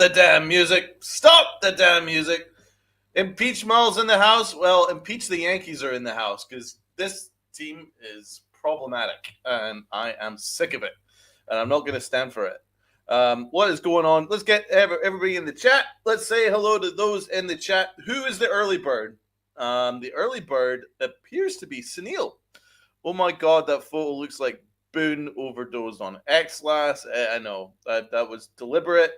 the damn music. Stop the damn music. Impeach Merle's in the house. Well, impeach the Yankees are in the house because this team is problematic and I am sick of it. And I'm not going to stand for it. What is going on? Let's get everybody in the chat. Let's say hello to those in the chat. Who is the early bird? The early bird appears to be Sunil. Oh my God, that photo looks like Boone overdosed on X-Lass. I know that was deliberate.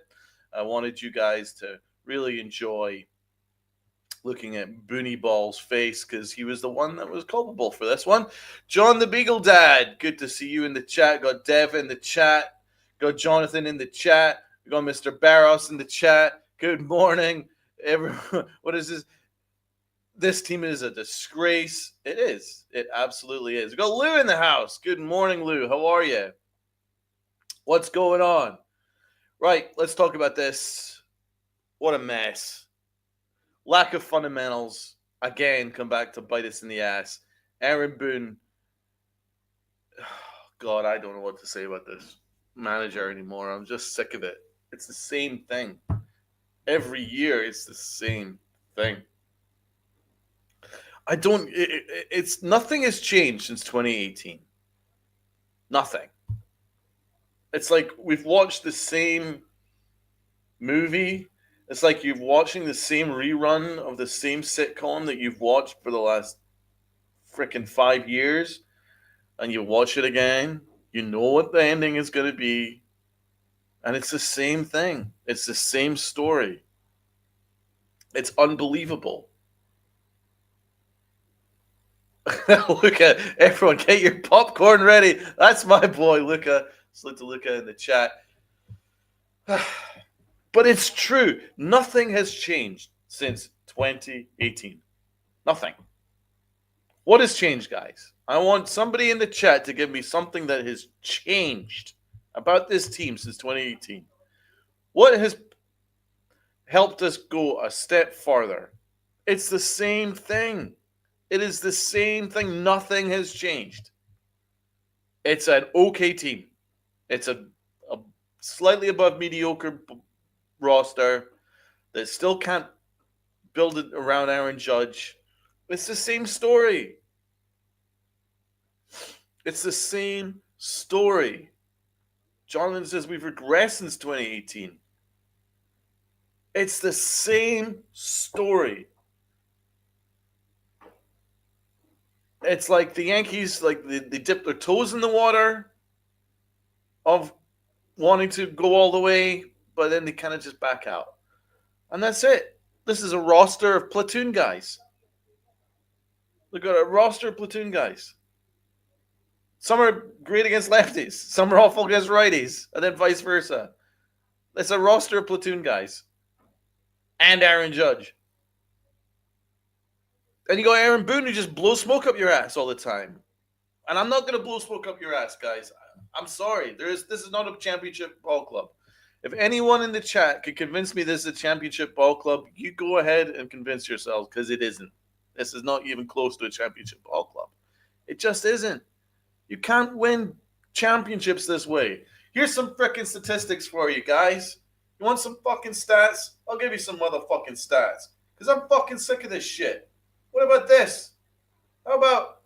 I wanted you guys to really enjoy looking at Booney Ball's face because he was the one that was culpable for this one. John the Beagle Dad, good to see you in the chat. Got Dev in the chat. Got Jonathan in the chat. We got Mr. Barros in the chat. Good morning, everyone. What is this? This team is a disgrace. It is. It absolutely is. We got Lou in the house. Good morning, Lou. How are you? What's going on? Right, let's talk about this. What a mess. Lack of fundamentals. Again, come back to bite us in the ass. Aaron Boone. God, I don't know what to say about this manager anymore. I'm just sick of it. It's the same thing. Every year, it's the same thing. It's nothing has changed since 2018. Nothing. It's like we've watched the same movie. It's like you're watching the same rerun of the same sitcom that you've watched for the last freaking 5 years, and you watch it again. You know what the ending is going to be, and it's the same thing. It's the same story. It's unbelievable. Luca, everyone, get your popcorn ready. That's my boy, Luca. Salute to Luca in the chat. But it's true. Nothing has changed since 2018. Nothing. What has changed, guys? I want somebody in the chat to give me something that has changed about this team since 2018. What has helped us go a step farther? It's the same thing. It is the same thing. Nothing has changed. It's an okay team. It's a slightly above mediocre roster that still can't build it around Aaron Judge. It's the same story. It's the same story. Jonathan says we've regressed since 2018. It's the same story. It's like the Yankees, like they dip their toes in the water of wanting to go all the way, but then they kind of just back out. And that's it. This is a roster of platoon guys. Look at a roster of platoon guys. Some are great against lefties. Some are awful against righties. And then vice versa. It's a roster of platoon guys. And Aaron Judge. And you got Aaron Boone who just blows smoke up your ass all the time. And I'm not going to blow smoke up your ass, guys. I'm sorry. This is not a championship ball club. If anyone in the chat could convince me this is a championship ball club, you go ahead and convince yourselves, because it isn't. This is not even close to a championship ball club. It just isn't. You can't win championships this way. Here's some freaking statistics for you, guys. You want some fucking stats? I'll give you some motherfucking stats. Because I'm fucking sick of this shit. What about this? How about,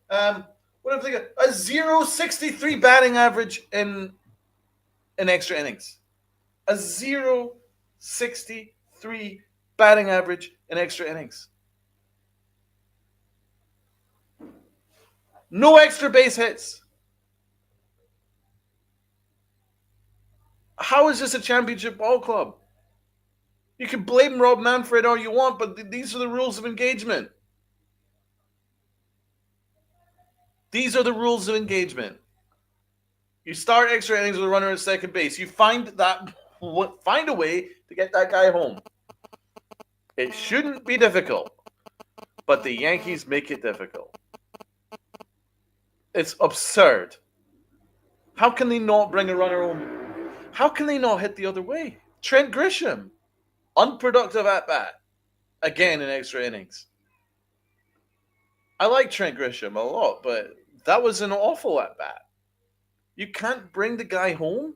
what if they got a 0.63 batting average in extra innings? A 0.63 batting average in extra innings. No extra base hits. How is this a championship ball club? You can blame Rob Manfred all you want, but these are the rules of engagement. These are the rules of engagement. You start extra innings with a runner at second base. You find a way to get that guy home. It shouldn't be difficult, but the Yankees make it difficult. It's absurd. How can they not bring a runner home? How can they not hit the other way? Trent Grisham, unproductive at bat, again in extra innings. I like Trent Grisham a lot, but that was an awful at bat. You can't bring the guy home?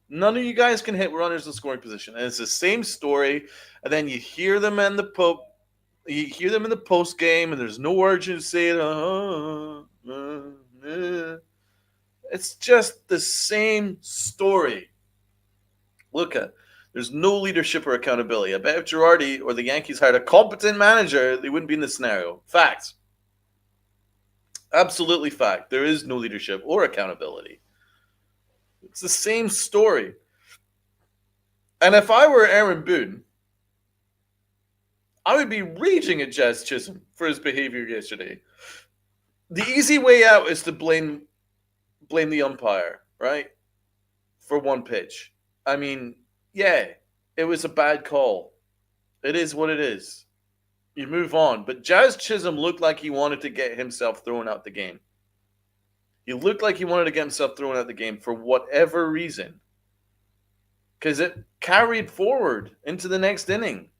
None of you guys can hit runners in scoring position, and it's the same story. And then you hear them in the you hear them in the post game, and there's no urgency. It's just the same story. Look at there's no leadership or accountability. I bet if Girardi or the Yankees hired a competent manager, they wouldn't be in this scenario. Fact. Absolutely fact. There is no leadership or accountability. It's the same story. And if I were Aaron Boone, I would be raging at Jazz Chisholm for his behavior yesterday. The easy way out is to blame the umpire, right? For one pitch. I mean, yeah, it was a bad call. It is what it is. You move on. But Jazz Chisholm looked like he wanted to get himself thrown out the game. He looked like he wanted to get himself thrown out the game for whatever reason. Because it carried forward into the next inning.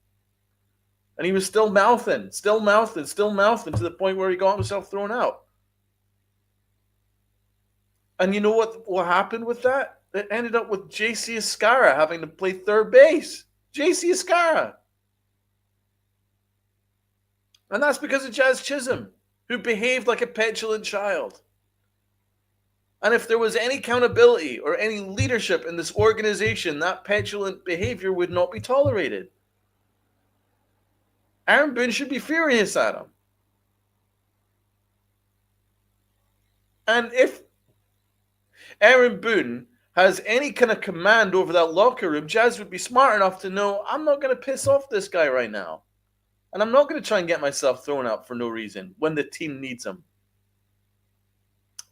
And he was still mouthing to the point where he got himself thrown out. And you know what happened with that? It ended up with J.C. Escara having to play third base. J.C. Escara. And that's because of Jazz Chisholm, who behaved like a petulant child. And if there was any accountability or any leadership in this organization, that petulant behavior would not be tolerated. Aaron Boone should be furious at him. And if Aaron Boone has any kind of command over that locker room, Jazz would be smart enough to know, I'm not going to piss off this guy right now. And I'm not going to try and get myself thrown out for no reason when the team needs him.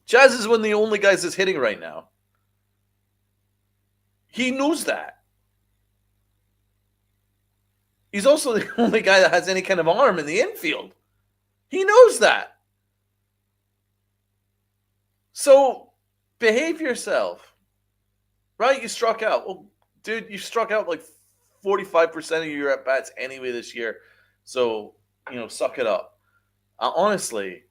Jazz is one of the only guys that's hitting right now. He knows that. He's also the only guy that has any kind of arm in the infield. He knows that. So, behave yourself. Right? You struck out. Well, dude, you struck out like 45% of your at-bats anyway this year. So, suck it up. Honestly,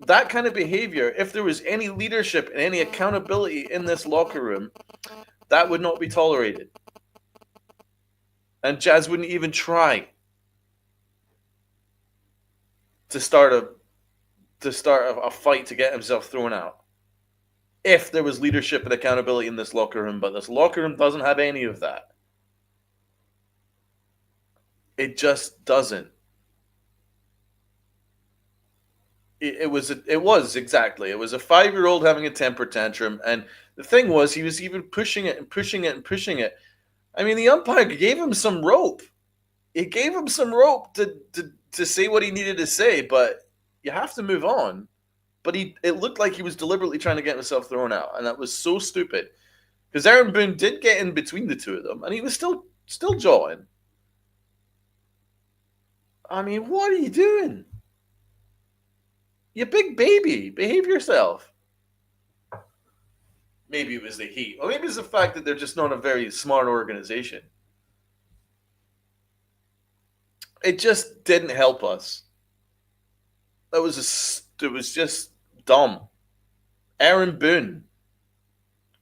that kind of behavior, if there was any leadership and any accountability in this locker room, that would not be tolerated. And Jazz wouldn't even try to start a fight to get himself thrown out. If there was leadership and accountability in this locker room, but this locker room doesn't have any of that. It just doesn't. It was exactly. It was a 5-year-old having a temper tantrum, and the thing was, he was even pushing it and pushing it and pushing it. I mean, the umpire gave him some rope. It gave him some rope to say what he needed to say, but you have to move on. But it looked like he was deliberately trying to get himself thrown out, and that was so stupid. Because Aaron Boone did get in between the two of them, and he was still jawing. I mean, what are you doing? You big baby. Behave yourself. Maybe it was the heat. Or maybe it's the fact that they're just not a very smart organization. It just didn't help us. It was just dumb. Aaron Boone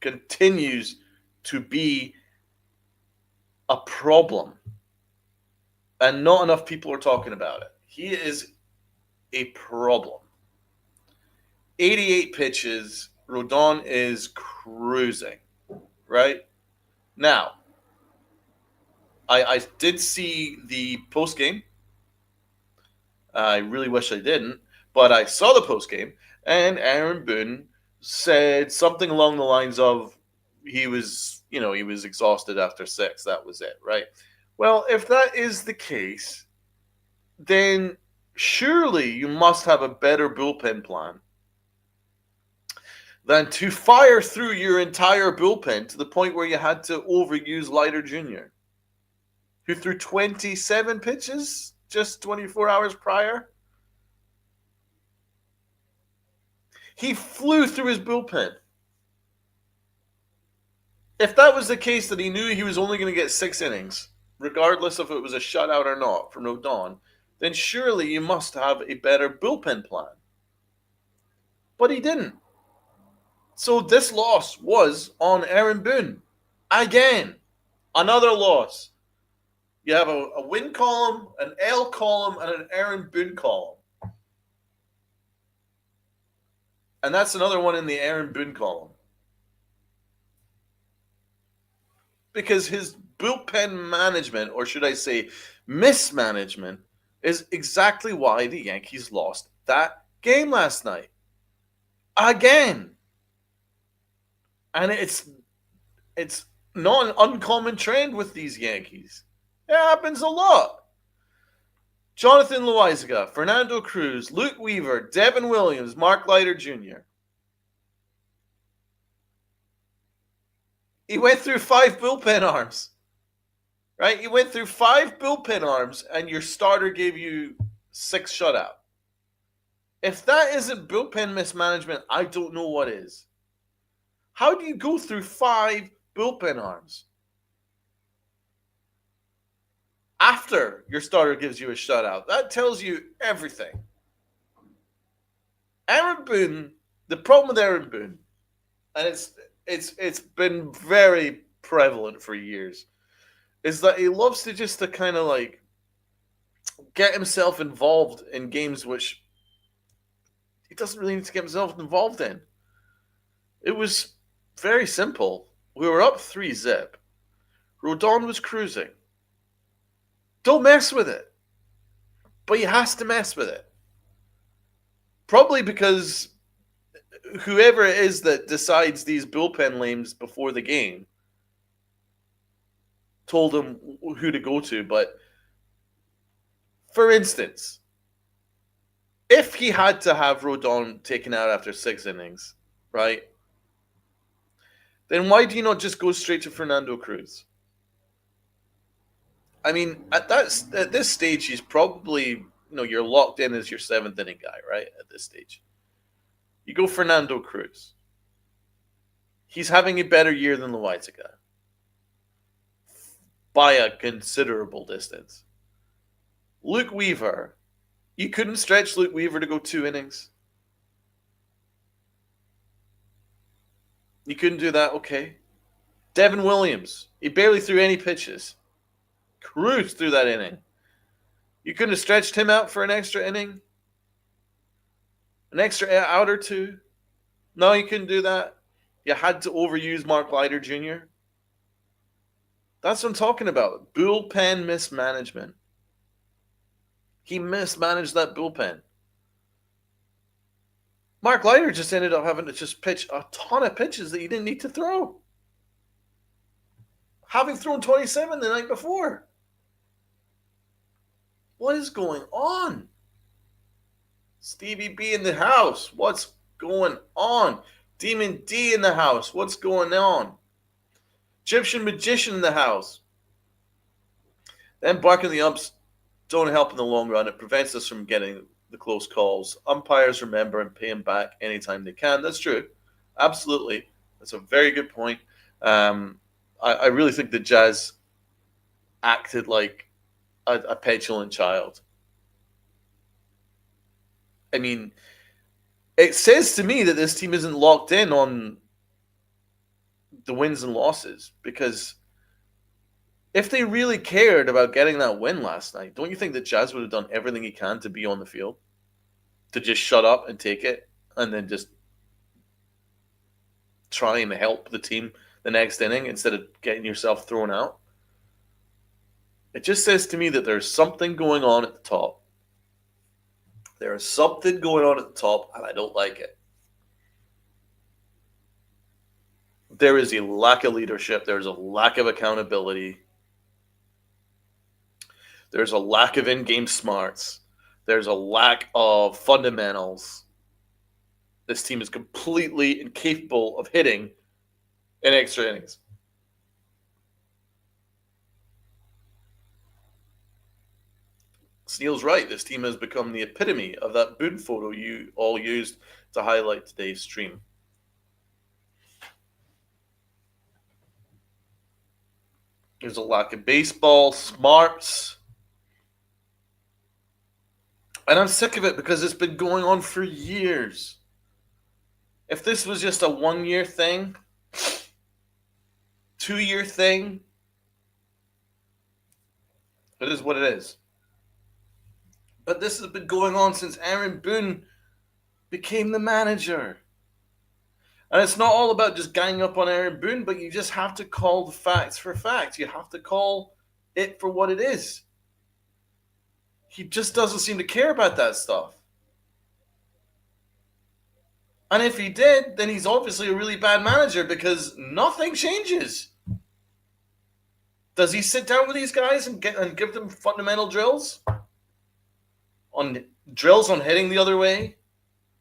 continues to be a problem. And not enough people are talking about it. He is a problem. 88 pitches. Rodon is cruising. Right? Now, I did see the post game. I really wish I didn't, but I saw the post game, and Aaron Boone said something along the lines of he was exhausted after 6. That was it, right? Well, if that is the case, then surely you must have a better bullpen plan than to fire through your entire bullpen to the point where you had to overuse Leiter Jr., who threw 27 pitches just 24 hours prior. He flew through his bullpen. If that was the case, that he knew he was only going to get 6 innings, regardless if it was a shutout or not from Rodon, then surely you must have a better bullpen plan. But he didn't. So this loss was on Aaron Boone. Again, another loss. You have a win column, an L column, and an Aaron Boone column. And that's another one in the Aaron Boone column. Because his bullpen management, or should I say mismanagement, is exactly why the Yankees lost that game last night. Again. And it's not an uncommon trend with these Yankees. It happens a lot. Jonathan Loaizaga, Fernando Cruz, Luke Weaver, Devin Williams, Mark Leiter Jr. He went through 5 bullpen arms. Right? He went through 5 bullpen arms and your starter gave you 6 shutout. If that isn't bullpen mismanagement, I don't know what is. How do you go through 5 bullpen arms after your starter gives you a shutout? That tells you everything. Aaron Boone, the problem with Aaron Boone, and it's been very prevalent for years, is that he loves to kind of like get himself involved in games which he doesn't really need to get himself involved in. It was very simple. We were up 3-zip. Rodon was cruising. Don't mess with it. But he has to mess with it. Probably because whoever it is that decides these bullpen lanes before the game told him who to go to. But for instance, if he had to have Rodon taken out after 6 innings, right? Then why do you not just go straight to Fernando Cruz? I mean, at this stage, he's probably, you're locked in as your 7th inning guy, right? At this stage, you go Fernando Cruz. He's having a better year than Loaizaga by a considerable distance. Luke Weaver, you couldn't stretch Luke Weaver to go 2 innings. You couldn't do that, okay. Devin Williams, he barely threw any pitches. Cruised through that inning. You couldn't have stretched him out for an extra inning? An extra out or 2? No, you couldn't do that. You had to overuse Mark Leiter Jr. That's what I'm talking about. Bullpen mismanagement. He mismanaged that bullpen. Mark Leiter just ended up having to just pitch a ton of pitches that he didn't need to throw. Having thrown 27 the night before. What is going on? Stevie B in the house. What's going on? Demon D in the house. What's going on? Egyptian Magician in the house. Then barking the umps don't help in the long run. It prevents us from getting the close calls. Umpires remember and pay them back anytime they can. That's true. Absolutely. That's a very good point. I really think the Jazz acted like a petulant child. I mean, it says to me that this team isn't locked in on the wins and losses, because if they really cared about getting that win last night, don't you think that Jazz would have done everything he can to be on the field? To just shut up and take it and then just try and help the team the next inning instead of getting yourself thrown out? It just says to me that there's something going on at the top. There is something going on at the top, and I don't like it. There is a lack of leadership. There's a lack of accountability. There's a lack of in-game smarts. There's a lack of fundamentals. This team is completely incapable of hitting in extra innings. Sneal's right. This team has become the epitome of that Boone photo you all used to highlight today's stream. There's a lack of baseball smarts. And I'm sick of it because it's been going on for years. If this was just a 1 year thing, 2 year thing, it is what it is. But this has been going on since Aaron Boone became the manager. And it's not all about just ganging up on Aaron Boone, but you just have to call the facts for facts. You have to call it for what it is. He just doesn't seem to care about that stuff. And if he did, then he's obviously a really bad manager because nothing changes. Does he sit down with these guys and give them fundamental drills on hitting the other way,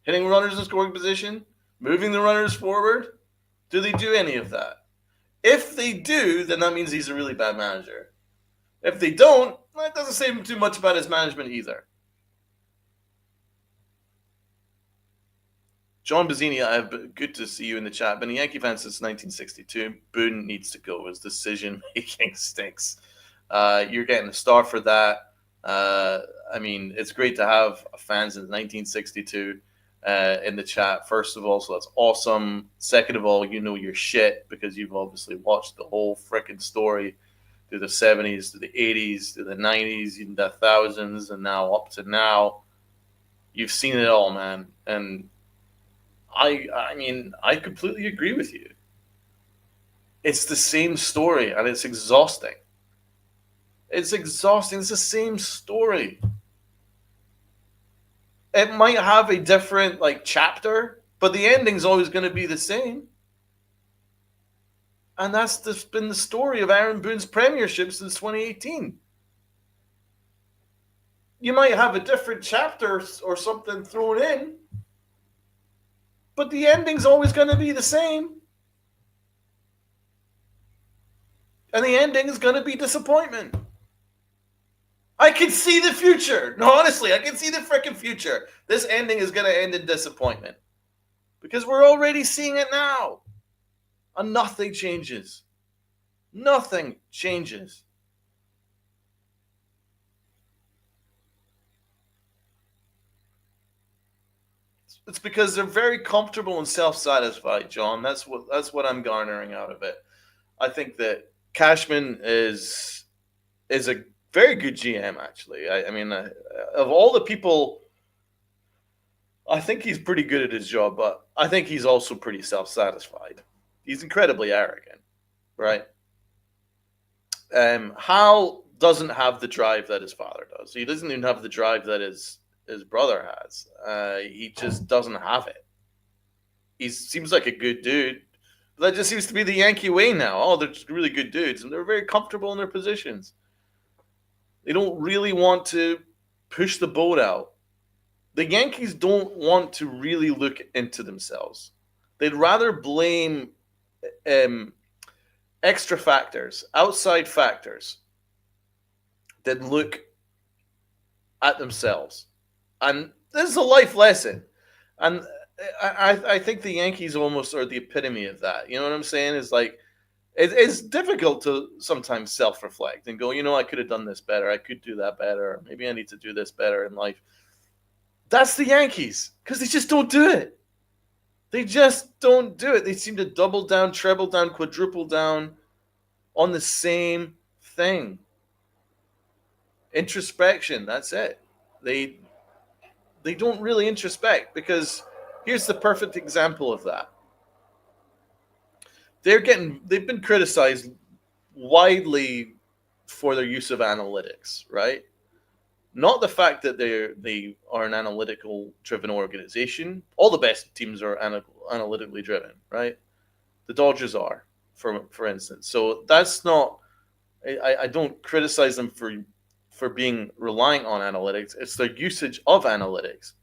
hitting runners in scoring position, moving the runners forward? Do they do any of that? If they do, then that means he's a really bad manager. If they don't, that doesn't say too much about his management either. John Bazzini, good to see you in the chat. Been a Yankee fan since 1962. Boone needs to go. His decision making stinks. You're getting a star for that. I mean, it's great to have fans since 1962 in the chat. First of all, so that's awesome. Second of all, you know your shit because you've obviously watched the whole freaking story through the 70s, through the 80s, through the 90s, even the thousands, and now up to now. You've seen it all, man. And I mean, I completely agree with you. It's the same story, and it's exhausting. It's exhausting. It's the same story. It might have a different chapter, but the ending's always going to be the same. And that's been the story of Aaron Boone's premiership since 2018. You might have a different chapter or something thrown in, but the ending's always going to be the same. And the ending is going to be disappointment. I can see the future. No, honestly, I can see the freaking future. This ending is going to end in disappointment. Because we're already seeing it now. And nothing changes. Nothing changes. It's because they're very comfortable and self-satisfied, John. That's what I'm garnering out of it. I think that Cashman is a very good GM, actually. I mean, of all the people, I think he's pretty good at his job, but I think he's also pretty self-satisfied. He's incredibly arrogant, right? Hal doesn't have the drive that his father does. He doesn't even have the drive that his brother has. He just doesn't have it. He seems like a good dude. But that just seems to be the Yankee way now. Oh, they're just really good dudes, and they're very comfortable in their positions. They don't really want to push the boat out. The Yankees don't want to really look into themselves. They'd rather blame extra factors, outside factors, than look at themselves. And this is a life lesson. And I think the Yankees almost are the epitome of that. You know what I'm saying? It's like, it's difficult to sometimes self-reflect and go, I could have done this better. I could do that better. Maybe I need to do this better in life. That's the Yankees, because they just don't do it. They just don't do it. They seem to double down, treble down, quadruple down on the same thing. Introspection, that's it. They don't really introspect, because here's the perfect example of that. They've been criticized widely for their use of analytics, right? Not the fact that they are an analytical driven organization. All the best teams are analytically driven, right? The Dodgers are, for instance. So that's not. I don't criticize them for being reliant on analytics. It's their usage of analytics.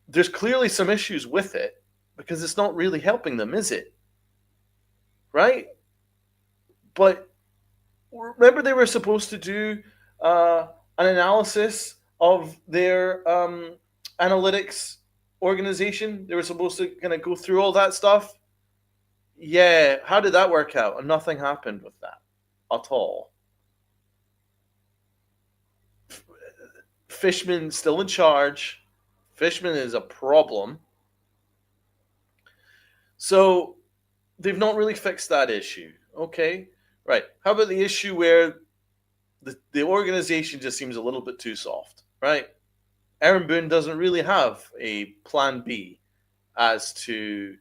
There's clearly some issues with it because it's not really helping them, is it? Right? But remember, they were supposed to do an analysis of their analytics organization. They were supposed to kind of go through all that stuff. Yeah, how did that work out? And nothing happened with that at all. Fishman's still in charge. Fishman is a problem. So they've not really fixed that issue. Okay, right. How about the issue where the organization just seems a little bit too soft, right? Aaron Boone doesn't really have a plan B as to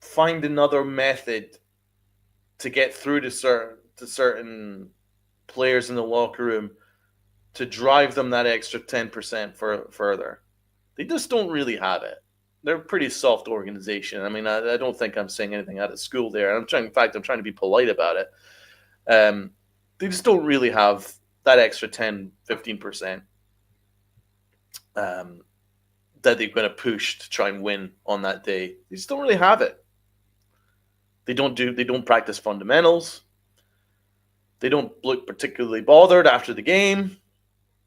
find another method to get through to certain players in the locker room to drive them that extra 10% further. They just don't really have it. They're a pretty soft organization. I mean, I don't think I'm saying anything out of school there. In fact, I'm trying to be polite about it. They just don't really have that extra 10, 15% um, that they're going to push to try and win on that day. They just don't really have it. They don't practice fundamentals. They don't look particularly bothered after the game.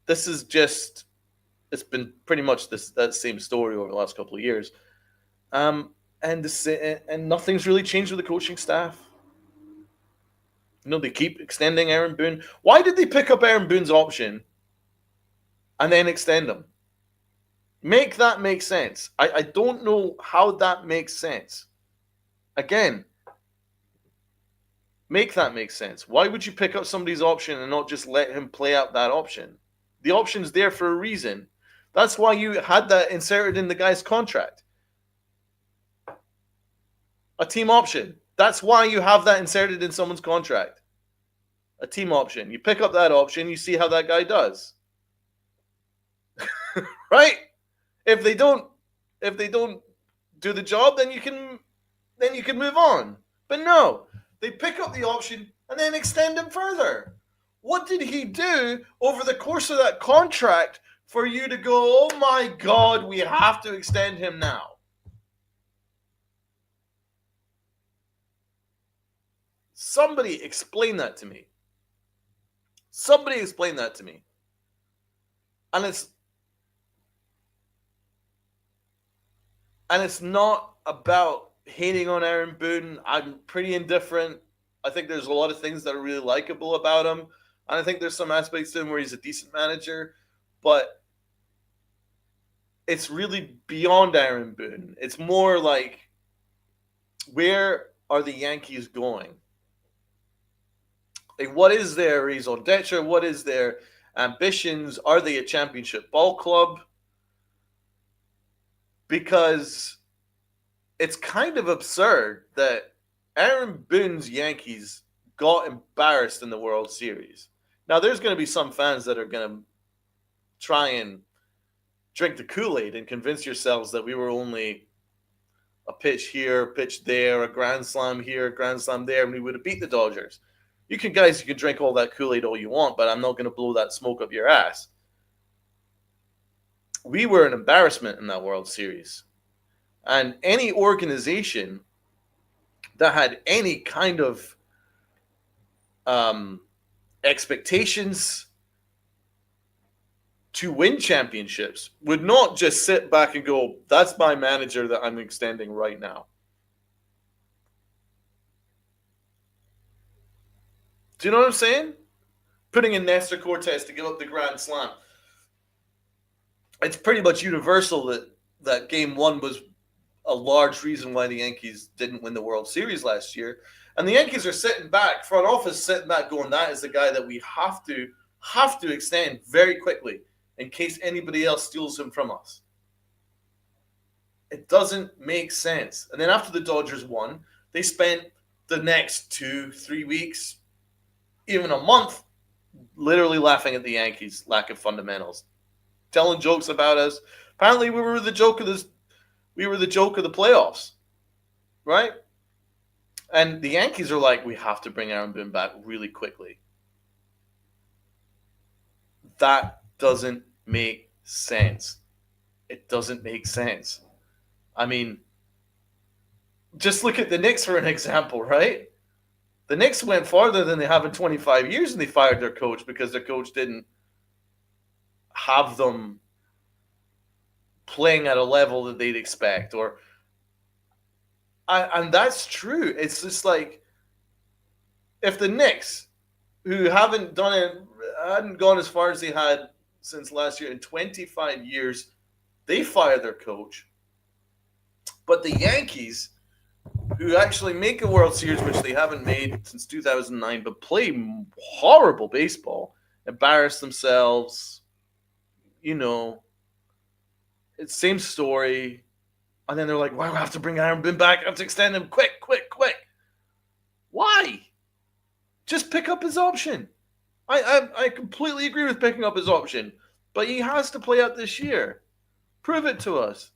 This is just it's been pretty much that same story over the last couple of years. And nothing's really changed with the coaching staff. They keep extending Aaron Boone. Why did they pick up Aaron Boone's option and then extend him? Make that make sense. I don't know how that makes sense. Again, make that make sense. Why would you pick up somebody's option and not just let him play out that option? The option's there for a reason. That's why you had that inserted in the guy's contract. A team option. That's why you have that inserted in someone's contract. A team option. You pick up that option, you see how that guy does. Right? If they don't do the job, then you can move on. But no, they pick up the option and then extend him further. What did he do over the course of that contract for you to go, oh my God, we have to extend him now? Somebody explain that to me. Somebody explain that to me. And it's not about hating on Aaron Boone. I'm pretty indifferent. I think there's a lot of things that are really likable about him. And I think there's some aspects to him where he's a decent manager. But it's really beyond Aaron Boone. It's more like, where are the Yankees going? Like, what is their raison d'etre? What is their ambitions? Are they a championship ball club? Because it's kind of absurd that Aaron Boone's Yankees got embarrassed in the World Series. Now, there's going to be some fans that are going to try and drink the Kool-Aid and convince yourselves that we were only a pitch here, a pitch there, a grand slam here, a grand slam there, and we would have beat the Dodgers. You can drink all that Kool-Aid all you want, but I'm not going to blow that smoke up your ass. We were an embarrassment in that World Series. And any organization that had any kind of expectations to win championships would not just sit back and go, that's my manager that I'm extending right now. Do you know what I'm saying? Putting in Nestor Cortez to give up the grand slam. It's pretty much universal that game one was a large reason why the Yankees didn't win the World Series last year. And the Yankees are sitting back, front office sitting back going, that is the guy that we have to extend very quickly in case anybody else steals him from us. It doesn't make sense. And then after the Dodgers won, they spent the next 2-3 weeks, even a month, literally laughing at the Yankees' lack of fundamentals, telling jokes about us. Apparently, we were the joke of the playoffs, right? And the Yankees are like, we have to bring Aaron Boone back really quickly. That doesn't make sense. It doesn't make sense. I mean, just look at the Knicks for an example, right? The Knicks went farther than they have in 25 years, and they fired their coach because their coach didn't have them playing at a level that they'd expect. And that's true. It's just like, if the Knicks, who hadn't gone as far as they had since last year in 25 years, they fire their coach, But the Yankees, who actually make a World Series, which they haven't made since 2009, but play horrible baseball, embarrass themselves, you know, it's same story. And then they're like, "Why do I have to bring Aaron Boone back? I have to extend him quick, quick, quick." Why? Just pick up his option. I completely agree with picking up his option, but he has to play out this year. Prove it to us.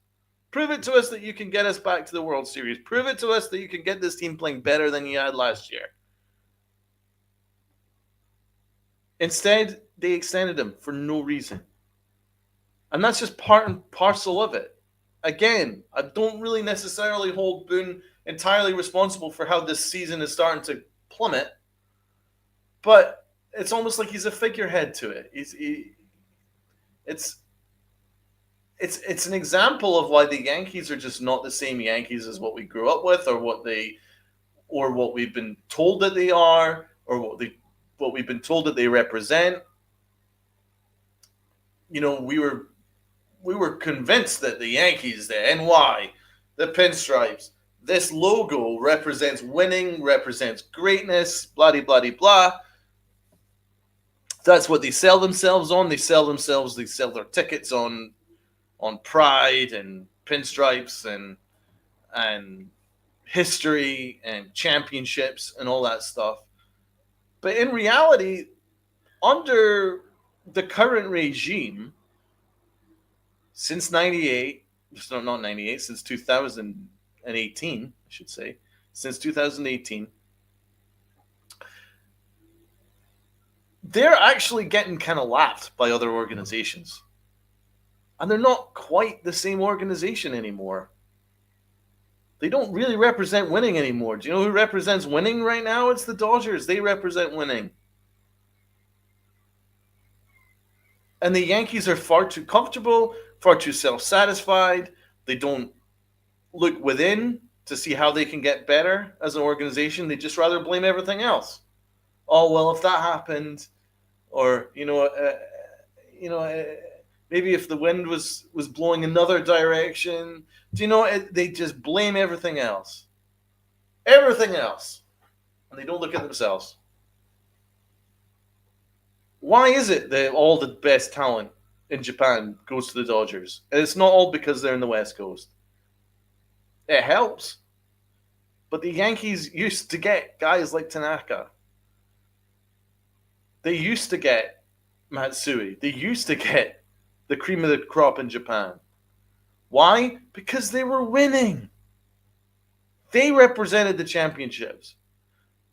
Prove it to us that you can get us back to the World Series. Prove it to us that you can get this team playing better than you had last year. Instead, they extended him for no reason. And that's just part and parcel of it. Again, I don't really necessarily hold Boone entirely responsible for how this season is starting to plummet, but it's almost like he's a figurehead to it. It's it's an example of why the Yankees are just not the same Yankees as what we grew up with, or what we've been told that they are, or what we've been told that they represent. You know, we were convinced that the Yankees, the NY, the pinstripes, this logo represents winning, represents greatness, blah blah blah blah. That's what they sell themselves on. They sell their tickets on pride and pinstripes and history and championships and all that stuff. But in reality, under the current regime, since 98, not 98, since 2018, I should say, since 2018, they're actually getting kind of laughed by other organizations. And they're not quite the same organization anymore. They don't really represent winning anymore. Do you know who represents winning right now? It's the Dodgers. They represent winning. And the Yankees are far too comfortable, far too self-satisfied. They don't look within to see how they can get better as an organization. They just rather blame everything else. Oh, well, if that happened, or, maybe if the wind was blowing another direction, do you know, they just blame everything else. Everything else. And they don't look at themselves. Why is it that all the best talent in Japan goes to the Dodgers? And it's not all because they're in the West Coast. It helps. But the Yankees used to get guys like Tanaka. They used to get Matsui. They used to get the cream of the crop in Japan. Why? Because they were winning. They represented the championships.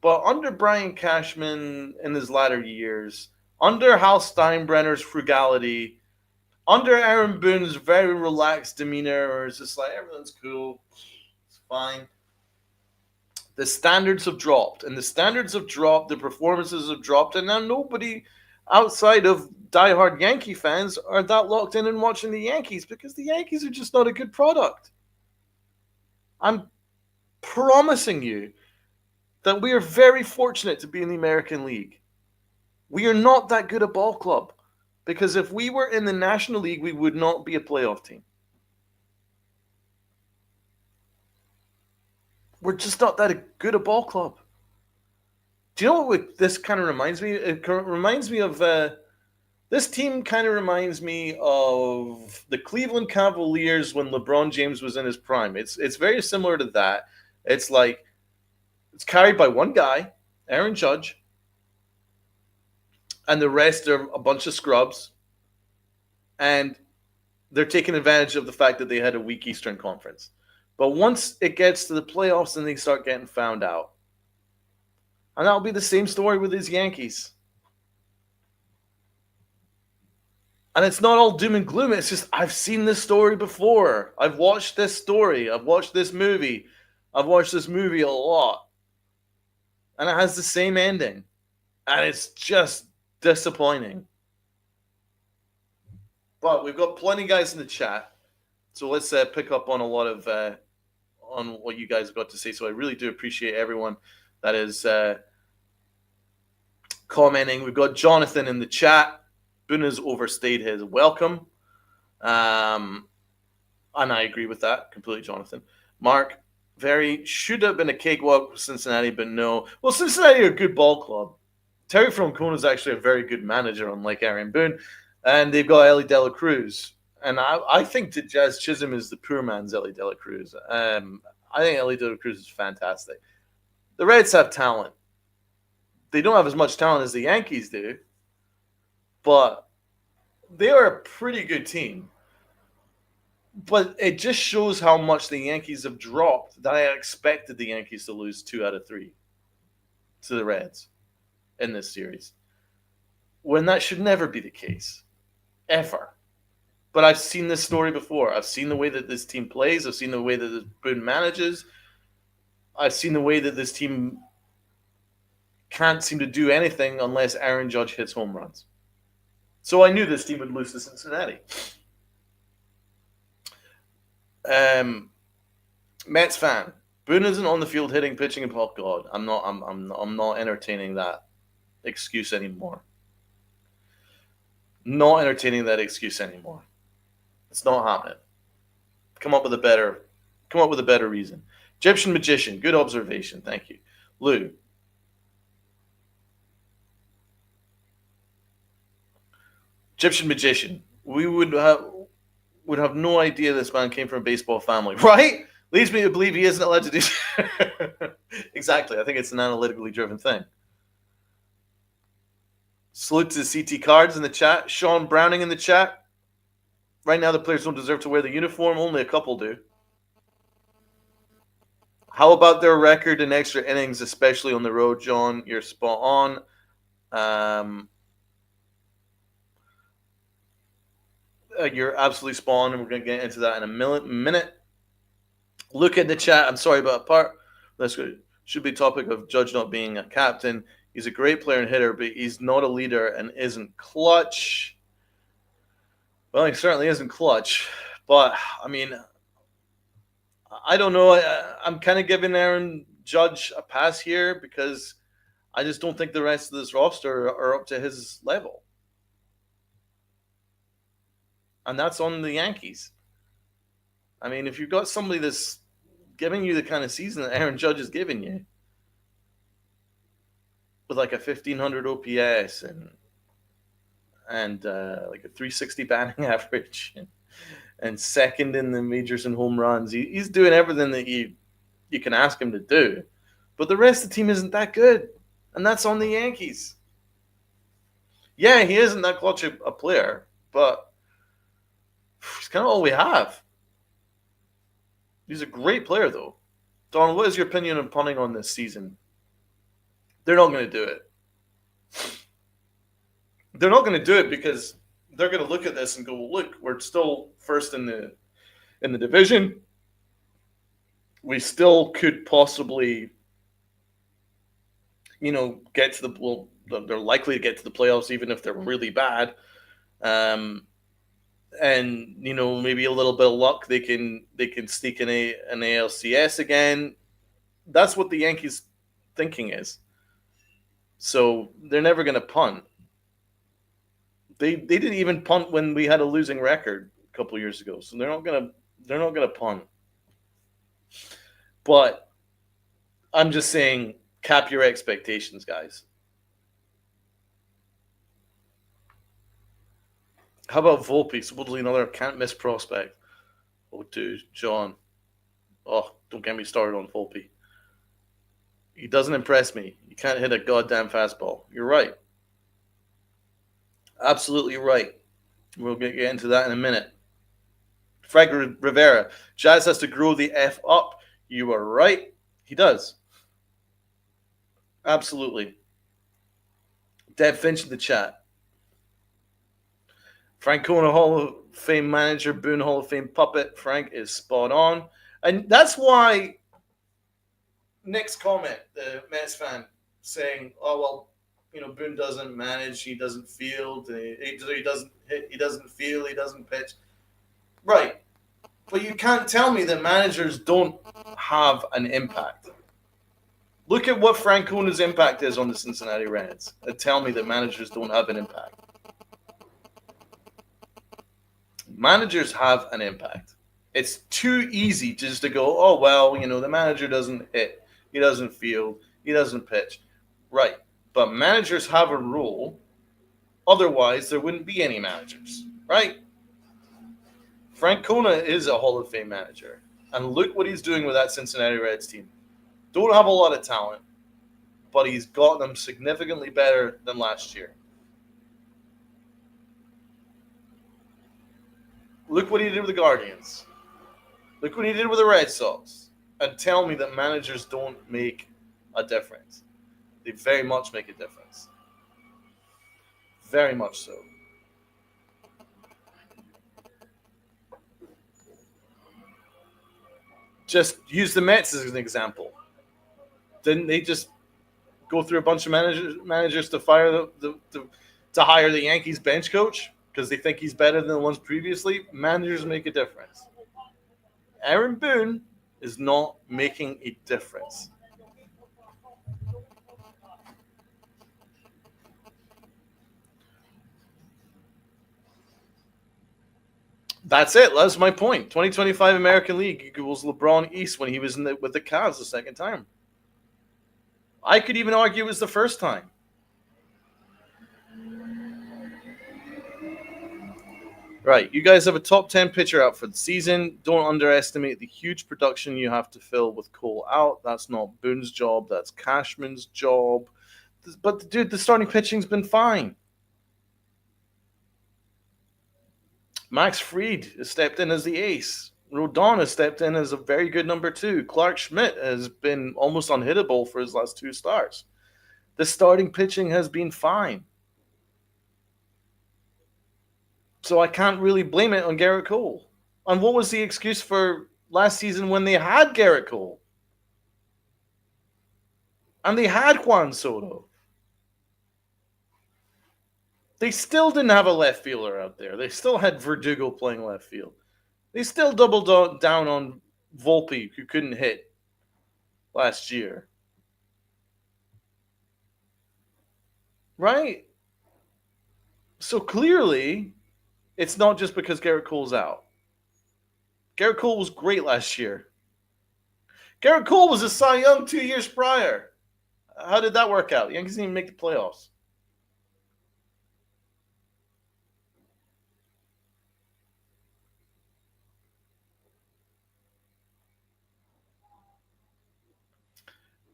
But under Brian Cashman in his latter years, under Hal Steinbrenner's frugality, under Aaron Boone's very relaxed demeanor, where it's just like, everything's cool, it's fine, the standards have dropped. And the standards have dropped, the performances have dropped, and now nobody outside of diehard Yankee fans are that locked in and watching the Yankees, because the Yankees are just not a good product. I'm promising you that we are very fortunate to be in the American League. We are not that good a ball club, because if we were in the National League, we would not be a playoff team. We're just not that good a ball club. Do you know what this kind of reminds me? It reminds me of this team. Kind of reminds me of the Cleveland Cavaliers when LeBron James was in his prime. It's very similar to that. It's like it's carried by one guy, Aaron Judge, and the rest are a bunch of scrubs, and they're taking advantage of the fact that they had a weak Eastern Conference. But once it gets to the playoffs, then they start getting found out. And that'll be the same story with his Yankees. And it's not all doom and gloom. It's just, I've seen this story before. I've watched this story. I've watched this movie. I've watched this movie a lot. And it has the same ending. And it's just disappointing. But we've got plenty of guys in the chat. So let's pick up on a lot of on what you guys have got to say. So I really do appreciate everyone that is commenting. We've got Jonathan in the chat. Boone has overstayed his welcome. And I agree with that completely, Jonathan. Mark, very should have been a cakewalk with Cincinnati, but no. Well, Cincinnati are a good ball club. Terry Francona is actually a very good manager, unlike Aaron Boone, and they've got Ellie De La Cruz. And I think that Jazz Chisholm is the poor man's Ellie De La Cruz. I think Ellie De La Cruz is fantastic. The Reds have talent. They don't have as much talent as the Yankees do, but they are a pretty good team. But it just shows how much the Yankees have dropped that I expected the Yankees to lose 2 out of 3 to the Reds in this series. When that should never be the case. Ever. But I've seen this story before. I've seen the way that this team plays. I've seen the way that Boone manages. I've seen the way that this team can't seem to do anything unless Aaron Judge hits home runs. So I knew this team would lose to Cincinnati. Mets fan. Boone isn't on the field hitting, pitching, and oh God, I'm not entertaining that excuse anymore. Not entertaining that excuse anymore. It's not happening. Come up with a better reason. Egyptian magician. Good observation. Thank you. Lou. Egyptian magician. We would have no idea this man came from a baseball family, right? Leads me to believe he isn't allowed to do. Exactly. I think it's an analytically driven thing. Salute to the CT Cards in the chat. Sean Browning in the chat. Right now, the players don't deserve to wear the uniform. Only a couple do. How about their record in extra innings, especially on the road, John? You're spot on. You're absolutely spot on, and we're going to get into that in a minute. Look at the chat. I'm sorry about a part. This should be topic of Judge not being a captain. He's a great player and hitter, but he's not a leader and isn't clutch. Well, he certainly isn't clutch. But, I mean, I don't know. I'm kind of giving Aaron Judge a pass here because I just don't think the rest of this roster are up to his level. And that's on the Yankees. I mean, if you've got somebody that's giving you the kind of season that Aaron Judge is giving you, with like a 1,500 OPS and like a 360 batting average and second in the majors in home runs, he's doing everything that you can ask him to do. But the rest of the team isn't that good, and that's on the Yankees. Yeah, he isn't that clutch a player, but he's kind of all we have. He's a great player, though. Don, what is your opinion on punting on this season? They're not going to do it. They're not going to do it because they're going to look at this and go, well, look, we're still first in the division. We still could possibly, get to they're likely to get to the playoffs even if they're really bad. And maybe a little bit of luck, they can sneak in an ALCS again. That's what the Yankees' thinking is. So they're never going to punt. They didn't even punt when we had a losing record a couple of years ago. So they're not gonna punt. But I'm just saying, cap your expectations, guys. How about Volpe? Supposedly another can't miss prospect. Oh, dude, John. Oh, don't get me started on Volpe. He doesn't impress me. He can't hit a goddamn fastball. You're right. Absolutely right. We'll get into that in a minute. Frank Rivera. Jazz has to grow the F up. You are right. He does. Absolutely. Deb Finch in the chat. Francona Hall of Fame manager, Boone Hall of Fame puppet. Frank is spot on. And that's why Nick's comment, the Mets fan, saying, oh, well, Boone doesn't manage, he doesn't field, he doesn't hit, he doesn't feel, he doesn't pitch. Right. But you can't tell me that managers don't have an impact. Look at what Francona's impact is on the Cincinnati Reds and tell me that managers don't have an impact. Managers have an impact. It's too easy just to go, oh, well, the manager doesn't hit, he doesn't field, he doesn't pitch. Right. But managers have a rule. Otherwise, there wouldn't be any managers. Right? Frank Kona is a Hall of Fame manager. And look what he's doing with that Cincinnati Reds team. Don't have a lot of talent, but he's got them significantly better than last year. Look what he did with the Guardians. Look what he did with the Red Sox. And tell me that managers don't make a difference. They very much make a difference. Very much so. Just use the Mets as an example. Didn't they just go through a bunch of managers to fire to hire the Yankees bench coach because they think he's better than the ones previously? Managers make a difference. Aaron Boone is not making a difference. That's it. That's my point. 2025 American League equals LeBron East when he was with the Cavs the second time. I could even argue it was the first time. Right. You guys have a top 10 pitcher out for the season. Don't underestimate the huge production you have to fill with Cole out. That's not Boone's job. That's Cashman's job. But, dude, the starting pitching's been fine. Max Fried has stepped in as the ace. Rodon has stepped in as a very good number 2. Clark Schmidt has been almost unhittable for his last 2 starts. The starting pitching has been fine. So I can't really blame it on Garrett Cole. And what was the excuse for last season when they had Garrett Cole? And they had Juan Soto. They still didn't have a left fielder out there. They still had Verdugo playing left field. They still doubled down on Volpe, who couldn't hit last year. Right? So clearly, it's not just because Garrett Cole's out. Garrett Cole was great last year. Garrett Cole was a Cy Young 2 years prior. How did that work out? The Yankees didn't even make the playoffs.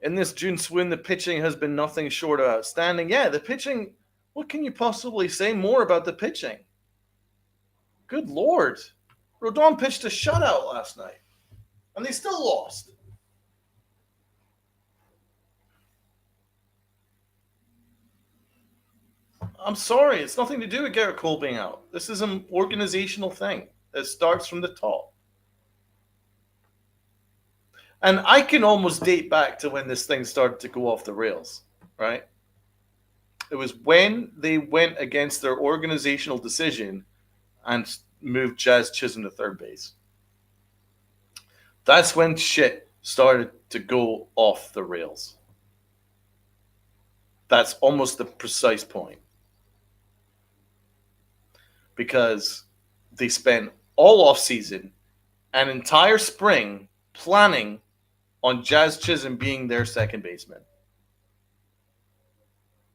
In this June swing, the pitching has been nothing short of outstanding. Yeah, the pitching, what can you possibly say more about the pitching? Good Lord. Rodon pitched a shutout last night, and they still lost. I'm sorry, it's nothing to do with Garrett Cole being out. This is an organizational thing that starts from the top. And I can almost date back to when this thing started to go off the rails, right? It was when they went against their organizational decision and moved Jazz Chisholm to third base. That's when shit started to go off the rails. That's almost the precise point. Because they spent all off season, an entire spring, planning on Jazz Chisholm being their second baseman.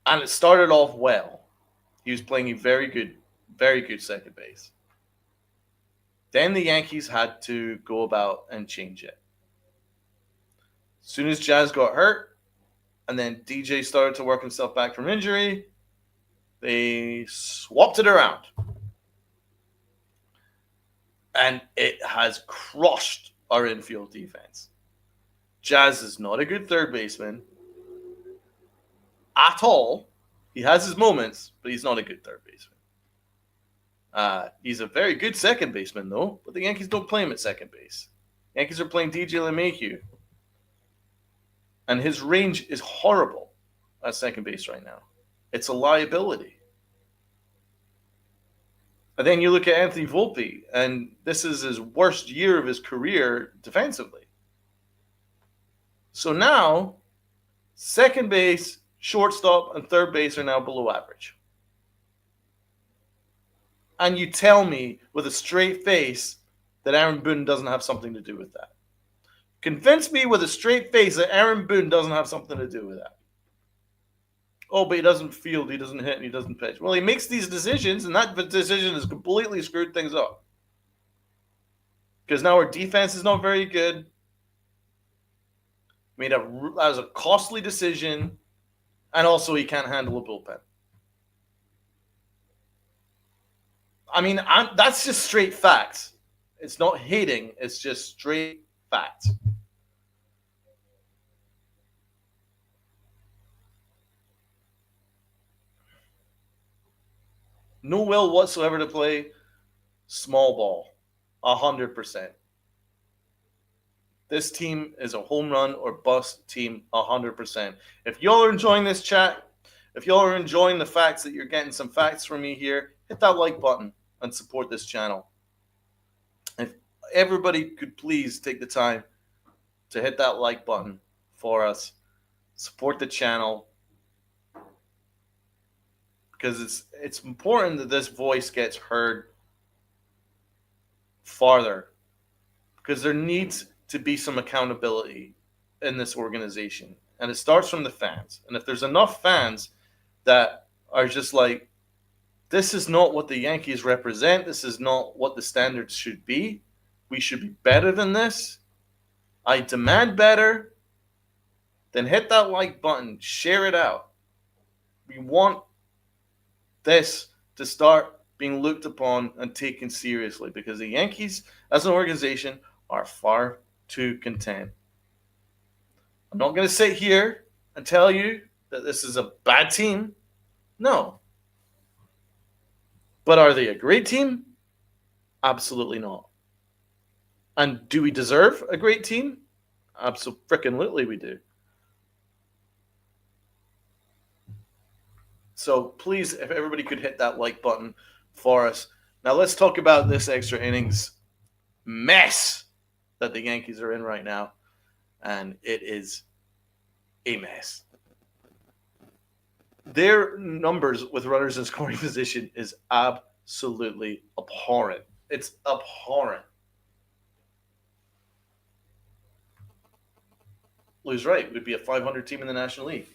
And it started off well. He was playing a very good second base. Then the Yankees had to go about and change it. As soon as Jazz got hurt, and then DJ started to work himself back from injury, they swapped it around. And it has crushed our infield defense. Jazz is not a good third baseman at all. He has his moments, but he's not a good third baseman. He's a very good second baseman, though, but the Yankees don't play him at second base. Yankees are playing DJ LeMahieu. And his range is horrible at second base right now. It's a liability. And then you look at Anthony Volpe, and this is his worst year of his career defensively. So now, second base, shortstop, and third base are now below average. And you tell me with a straight face that Aaron Boone doesn't have something to do with that. Convince me with a straight face that Aaron Boone doesn't have something to do with that. Oh, but he doesn't field, he doesn't hit, and he doesn't pitch. Well, he makes these decisions, and that decision has completely screwed things up. Because now our defense is not very good. That was a costly decision, and also he can't handle a bullpen. That's just straight facts. It's not hating, it's just straight facts. No will whatsoever to play small ball, 100%. This team is a home run or bust team, 100%. If y'all are enjoying this chat, if y'all are enjoying the facts that you're getting some facts from me here, hit that like button and support this channel. If everybody could please take the time to hit that like button for us, support the channel, because it's important that this voice gets heard farther, because there needs to be some accountability in this organization, and it starts from the fans. And if there's enough fans that are just like, this is not what the Yankees represent, this is not what the standards should be, we should be better than this, I demand better, then hit that like button, share it out. We want this to start being looked upon and taken seriously, because the Yankees as an organization are far too content. I'm not going to sit here and tell you that this is a bad team. No. But are they a great team? Absolutely not. And do we deserve a great team? Absolutely we do. So please, if everybody could hit that like button for us. Now let's talk about this extra innings mess that the Yankees are in right now. And it is a mess. Their numbers with runners in scoring position is absolutely abhorrent. It's abhorrent. Lou's right. We'd be a 500 team in the National League.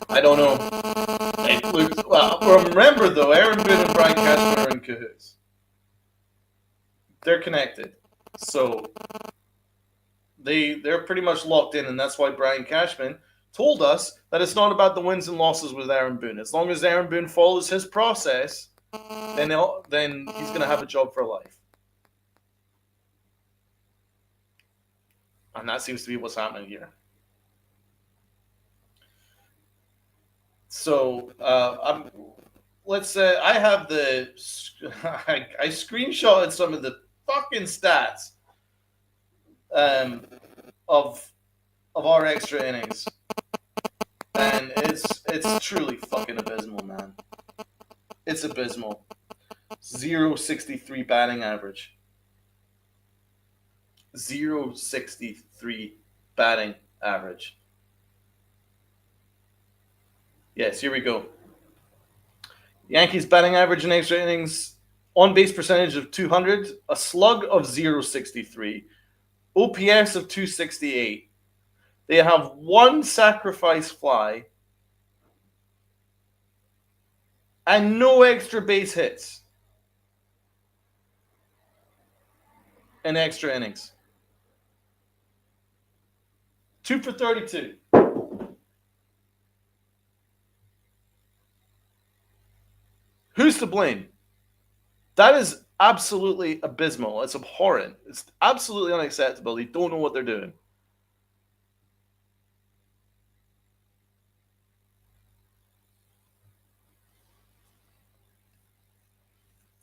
I don't know. Remember though, Aaron Boone and Brian Cashman are in cahoots. They're connected, so they're pretty much locked in, and that's why Brian Cashman told us that it's not about the wins and losses with Aaron Boone. As long as Aaron Boone follows his process, then he's going to have a job for life. And that seems to be what's happening here. So let's say I have I screenshotted some of the fucking stats of our extra innings, and it's truly fucking abysmal, man. It's abysmal. 0.63 batting average. 0.63 batting average. Yes, here we go. Yankees batting average in extra innings, on base percentage of 200, a slug of 0.63, OPS of 268. They have one sacrifice fly and no extra base hits in extra innings. 2 for 32. Who's to blame? That is absolutely abysmal. It's abhorrent. It's absolutely unacceptable. They don't know what they're doing.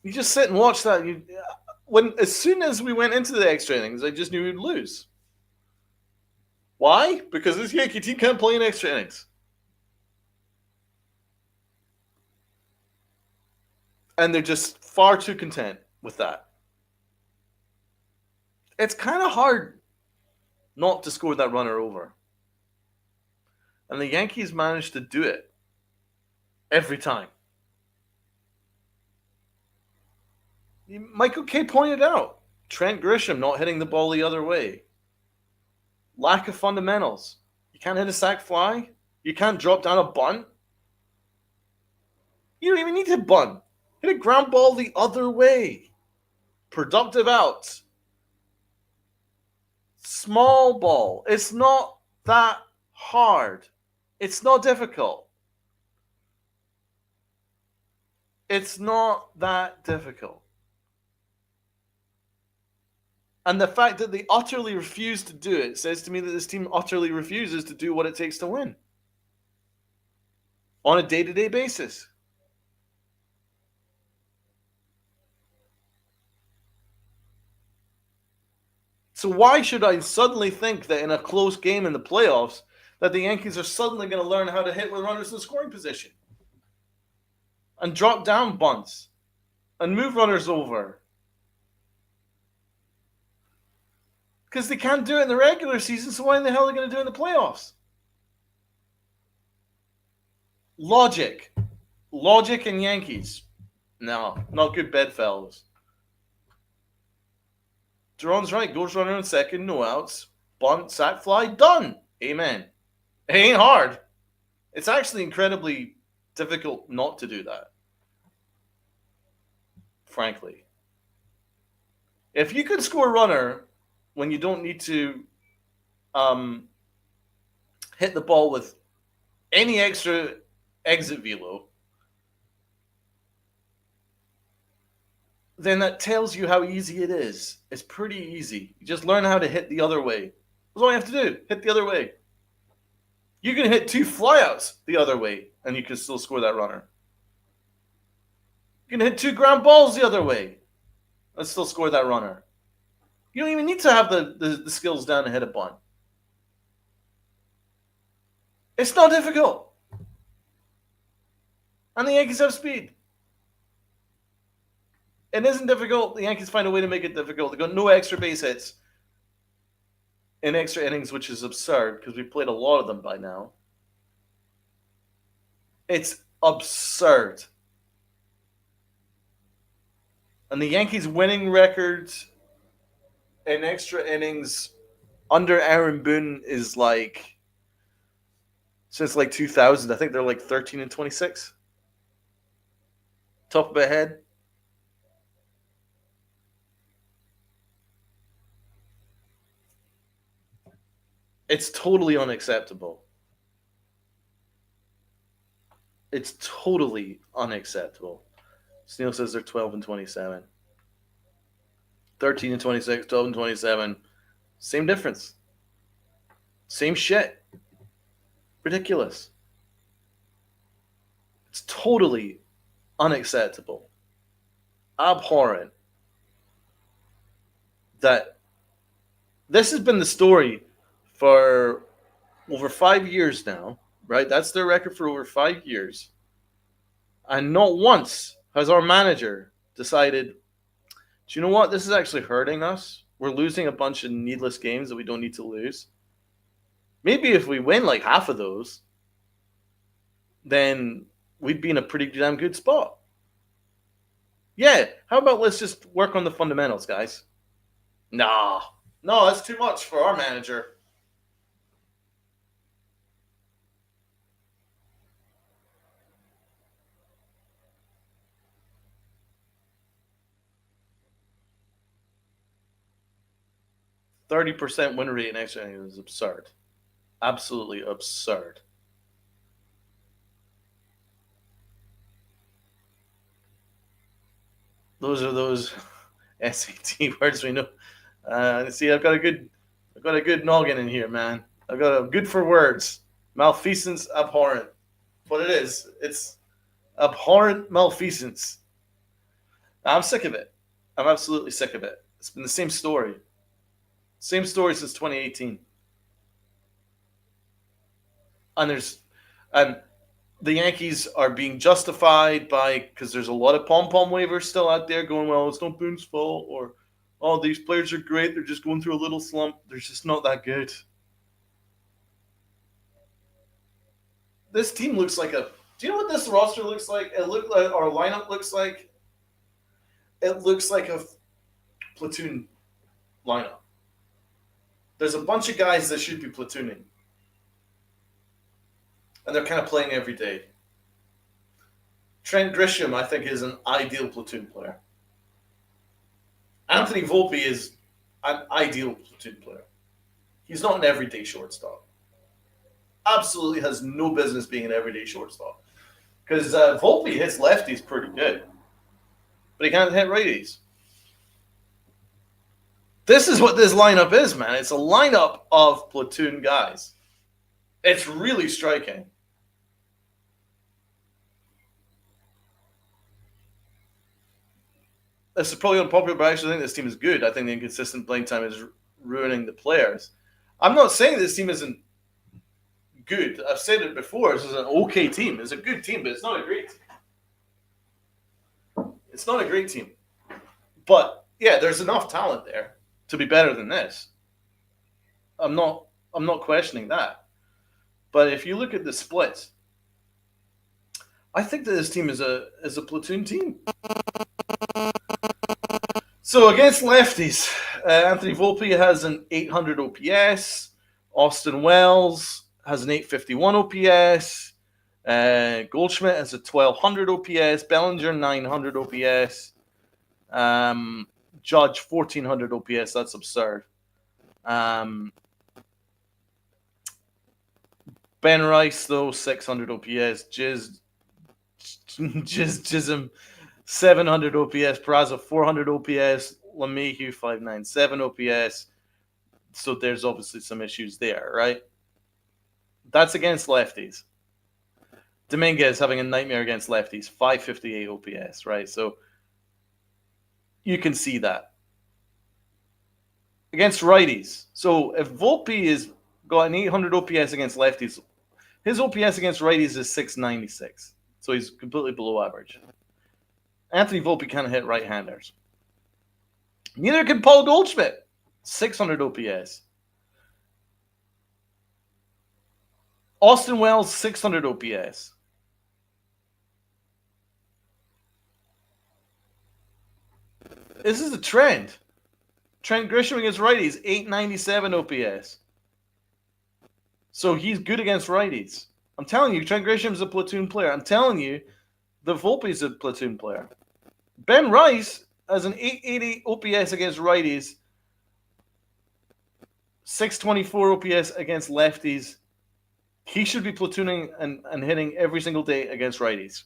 You just sit and watch that. As soon as we went into the extra innings, I just knew we'd lose. Why? Because this Yankee team can't play in extra innings. And they're just far too content with that. It's kind of hard not to score that runner over. And the Yankees managed to do it every time. Michael K pointed out Trent Grisham not hitting the ball the other way. Lack of fundamentals. You can't hit a sac fly. You can't drop down a bunt. You don't even need to bunt. Hit a ground ball the other way. Productive outs. Small ball. It's not that hard. It's not difficult. It's not that difficult. And the fact that they utterly refuse to do it says to me that this team utterly refuses to do what it takes to win on a day-to-day basis. So why should I suddenly think that in a close game in the playoffs that the Yankees are suddenly going to learn how to hit with runners in scoring position and drop down bunts and move runners over? Because they can't do it in the regular season, so why in the hell are they going to do it in the playoffs? Logic and Yankees. No, not good bedfellows. Jerome's right. Goes runner on second, no outs. Bunt, sac fly, done. Amen. It ain't hard. It's actually incredibly difficult not to do that. Frankly. If you can score a runner when you don't need to hit the ball with any extra exit velo, then that tells you how easy it is. It's pretty easy. You just learn how to hit the other way. That's all you have to do. Hit the other way. You can hit 2 flyouts the other way, and you can still score that runner. You can hit 2 ground balls the other way, and still score that runner. You don't even need to have the skills down to hit a bunt. It's not difficult. And the Yankees have speed. It isn't difficult. The Yankees find a way to make it difficult. They got no extra base hits in extra innings, which is absurd because we've played a lot of them by now. It's absurd. And the Yankees' winning record in extra innings under Aaron Boone is like since like 2000. I think they're like 13-26. Top of my head. It's totally unacceptable. It's totally unacceptable. Sneal says they're 12-27. 13-26, 12-27. Same difference. Same shit. Ridiculous. It's totally unacceptable. Abhorrent. That this has been the story for over 5 years now, right? That's their record for over 5 years. And not once has our manager decided, do you know what? This is actually hurting us. We're losing a bunch of needless games that we don't need to lose. Maybe if we win like half of those, then we'd be in a pretty damn good spot. Yeah, how about let's just work on the fundamentals, guys? No, that's too much for our manager. %30 win rate in extra innings is absurd. Absolutely absurd. Those are those SAT words we know. See, I've got a good noggin in here, man. I've got a good for words. Malfeasance, abhorrent. What it is, it's abhorrent malfeasance. I'm sick of it. I'm absolutely sick of it. It's been the same story. Same story since 2018. And the Yankees are being justified because there's a lot of pom-pom waivers still out there going, well, it's not Boone's fault, or, oh, these players are great, they're just going through a little slump. They're just not that good. this team looks like a. Do you know what this roster looks like? It look like our lineup looks like. It looks like a platoon lineup. There's a bunch of guys that should be platooning, and they're kind of playing every day. Trent Grisham, I think, is an ideal platoon player. Anthony Volpe is an ideal platoon player. He's not an everyday shortstop. Absolutely has no business being an everyday shortstop. Because Volpe hits lefties pretty good, but he can't hit righties. This is what this lineup is, man. It's a lineup of platoon guys. It's really striking. This is probably unpopular, but I actually think this team is good. I think the inconsistent playing time is ruining the players. I'm not saying this team isn't good. I've said it before. This is an okay team. It's a good team, but it's not a great team. It's not a great team. But yeah, there's enough talent there to be better than this. I'm not questioning that. But if you look at the splits, I think that this team is a platoon team. So against lefties, Anthony Volpe has an 800 OPS. Austin Wells has an 851 OPS. Goldschmidt has a 1200 OPS. Bellinger 900 OPS. Judge 1400 OPS. That's absurd. Ben Rice though 600 OPS. Jism 700 OPS. Peraza 400 OPS. LeMahieu 597 OPS. So there's obviously some issues there, right? That's against lefties. Dominguez having a nightmare against lefties, 558 OPS, right? So you can see that. Against righties. So if Volpe has got an 800 OPS against lefties, his OPS against righties is 696. So he's completely below average. Anthony Volpe can't hit right-handers. Neither can Paul Goldschmidt. 600 OPS. Austin Wells, 600 OPS. This is a trend. Trent Grisham against righties, 897 OPS. So he's good against righties. I'm telling you, Trent Grisham's a platoon player. I'm telling you, the Volpe's a platoon player. Ben Rice has an 880 OPS against righties, 624 OPS against lefties. He should be platooning and hitting every single day against righties.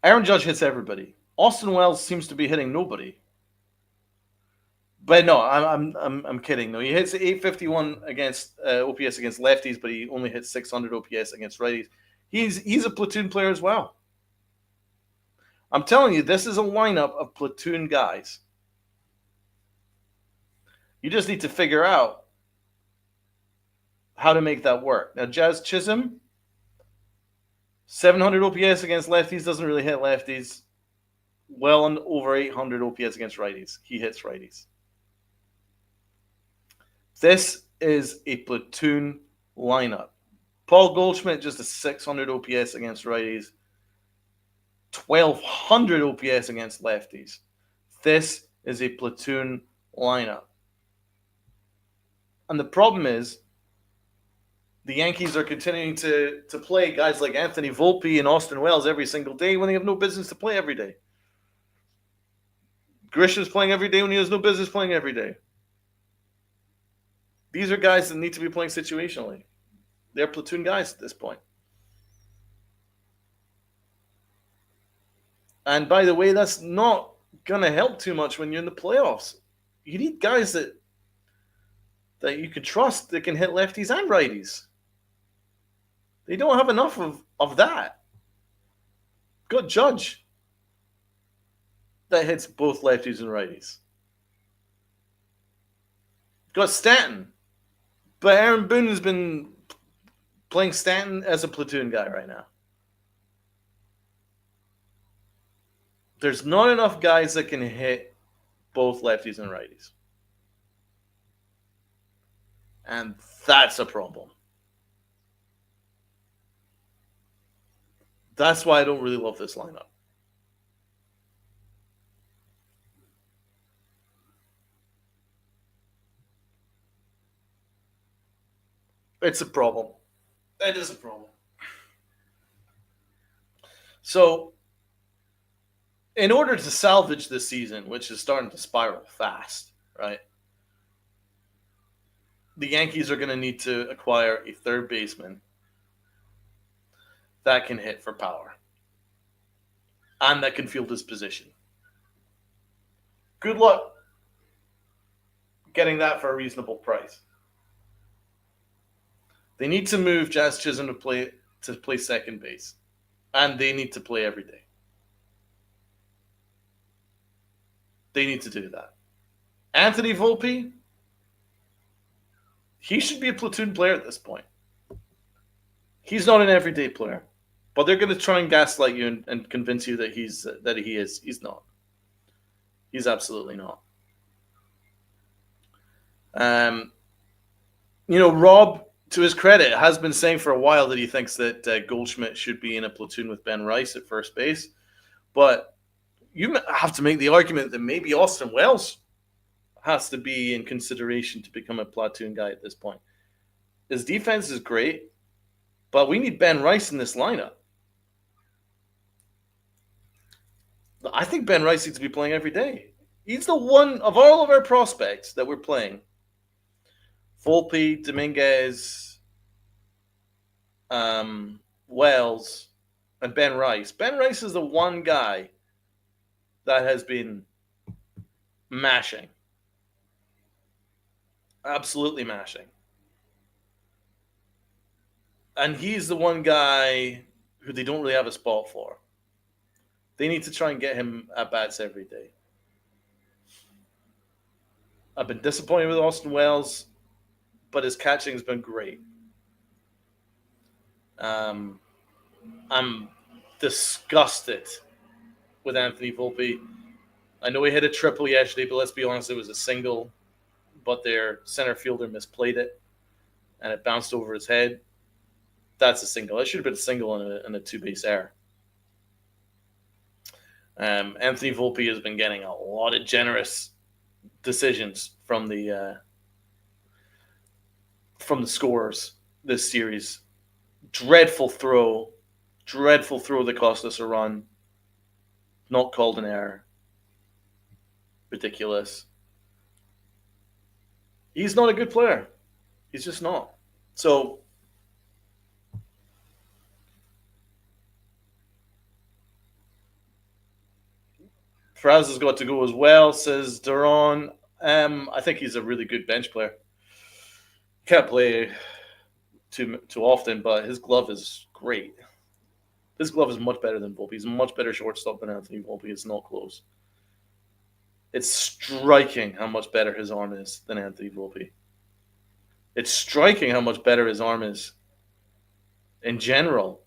Aaron Judge hits everybody. Austin Wells seems to be hitting nobody. But no, I'm kidding. No, he hits 851 against OPS against lefties, but he only hits 600 OPS against righties. He's a platoon player as well. I'm telling you, this is a lineup of platoon guys. You just need to figure out how to make that work. Now, Jazz Chisholm, 700 OPS against lefties, doesn't really hit lefties. Well on over 800 OPS against righties. He hits righties. This is a platoon lineup. Paul Goldschmidt, just a 600 OPS against righties. 1,200 OPS against lefties. This is a platoon lineup. And the problem is, the Yankees are continuing to play guys like Anthony Volpe and Austin Wells every single day when they have no business to play every day. Grisham's playing every day when he has no business playing every day. These are guys that need to be playing situationally. They're platoon guys at this point. And by the way, that's not going to help too much when you're in the playoffs. You need guys that you can trust that can hit lefties and righties. They don't have enough of that. Got Judge that hits both lefties and righties. Got Stanton. But Aaron Boone has been playing Stanton as a platoon guy right now. There's not enough guys that can hit both lefties and righties. And that's a problem. That's why I don't really love this lineup. It's a problem. It is a problem. So, in order to salvage this season, which is starting to spiral fast, right? The Yankees are going to need to acquire a third baseman that can hit for power and that can field his position. Good luck getting that for a reasonable price. They need to move Jazz Chisholm to play second base, and they need to play every day. They need to do that. Anthony Volpe, he should be a platoon player at this point. He's not an everyday player, but they're going to try and gaslight you and convince you that he is. He's not. He's absolutely not. Um, Rob, to his credit, has been saying for a while that he thinks that Goldschmidt should be in a platoon with Ben Rice at first base, but you have to make the argument that maybe Austin Wells has to be in consideration to become a platoon guy at this point. His defense is great, but we need Ben Rice in this lineup. I think Ben Rice needs to be playing every day. He's the one of all of our prospects that we're playing. Volpe, Dominguez, Wells, and Ben Rice. Ben Rice is the one guy that has been mashing. Absolutely mashing. And he's the one guy who they don't really have a spot for. They need to try and get him at bats every day. I've been disappointed with Austin Wells, but his catching has been great. I'm disgusted with Anthony Volpe. I know he hit a triple yesterday, but let's be honest, it was a single. But their center fielder misplayed it, and it bounced over his head. That's a single. It should have been a single and a two-base error. Anthony Volpe has been getting a lot of generous decisions from the scorers this series. Dreadful throw that cost us a run. Not called an error. Ridiculous. He's not a good player. He's just not. So Fraz has got to go as well, says Duran. I think he's a really good bench player. Can't play too often, but his glove is great. His glove is much better than Volpe. He's a much better shortstop than Anthony Volpe. It's not close. It's striking how much better his arm is than Anthony Volpe. It's striking how much better his arm is in general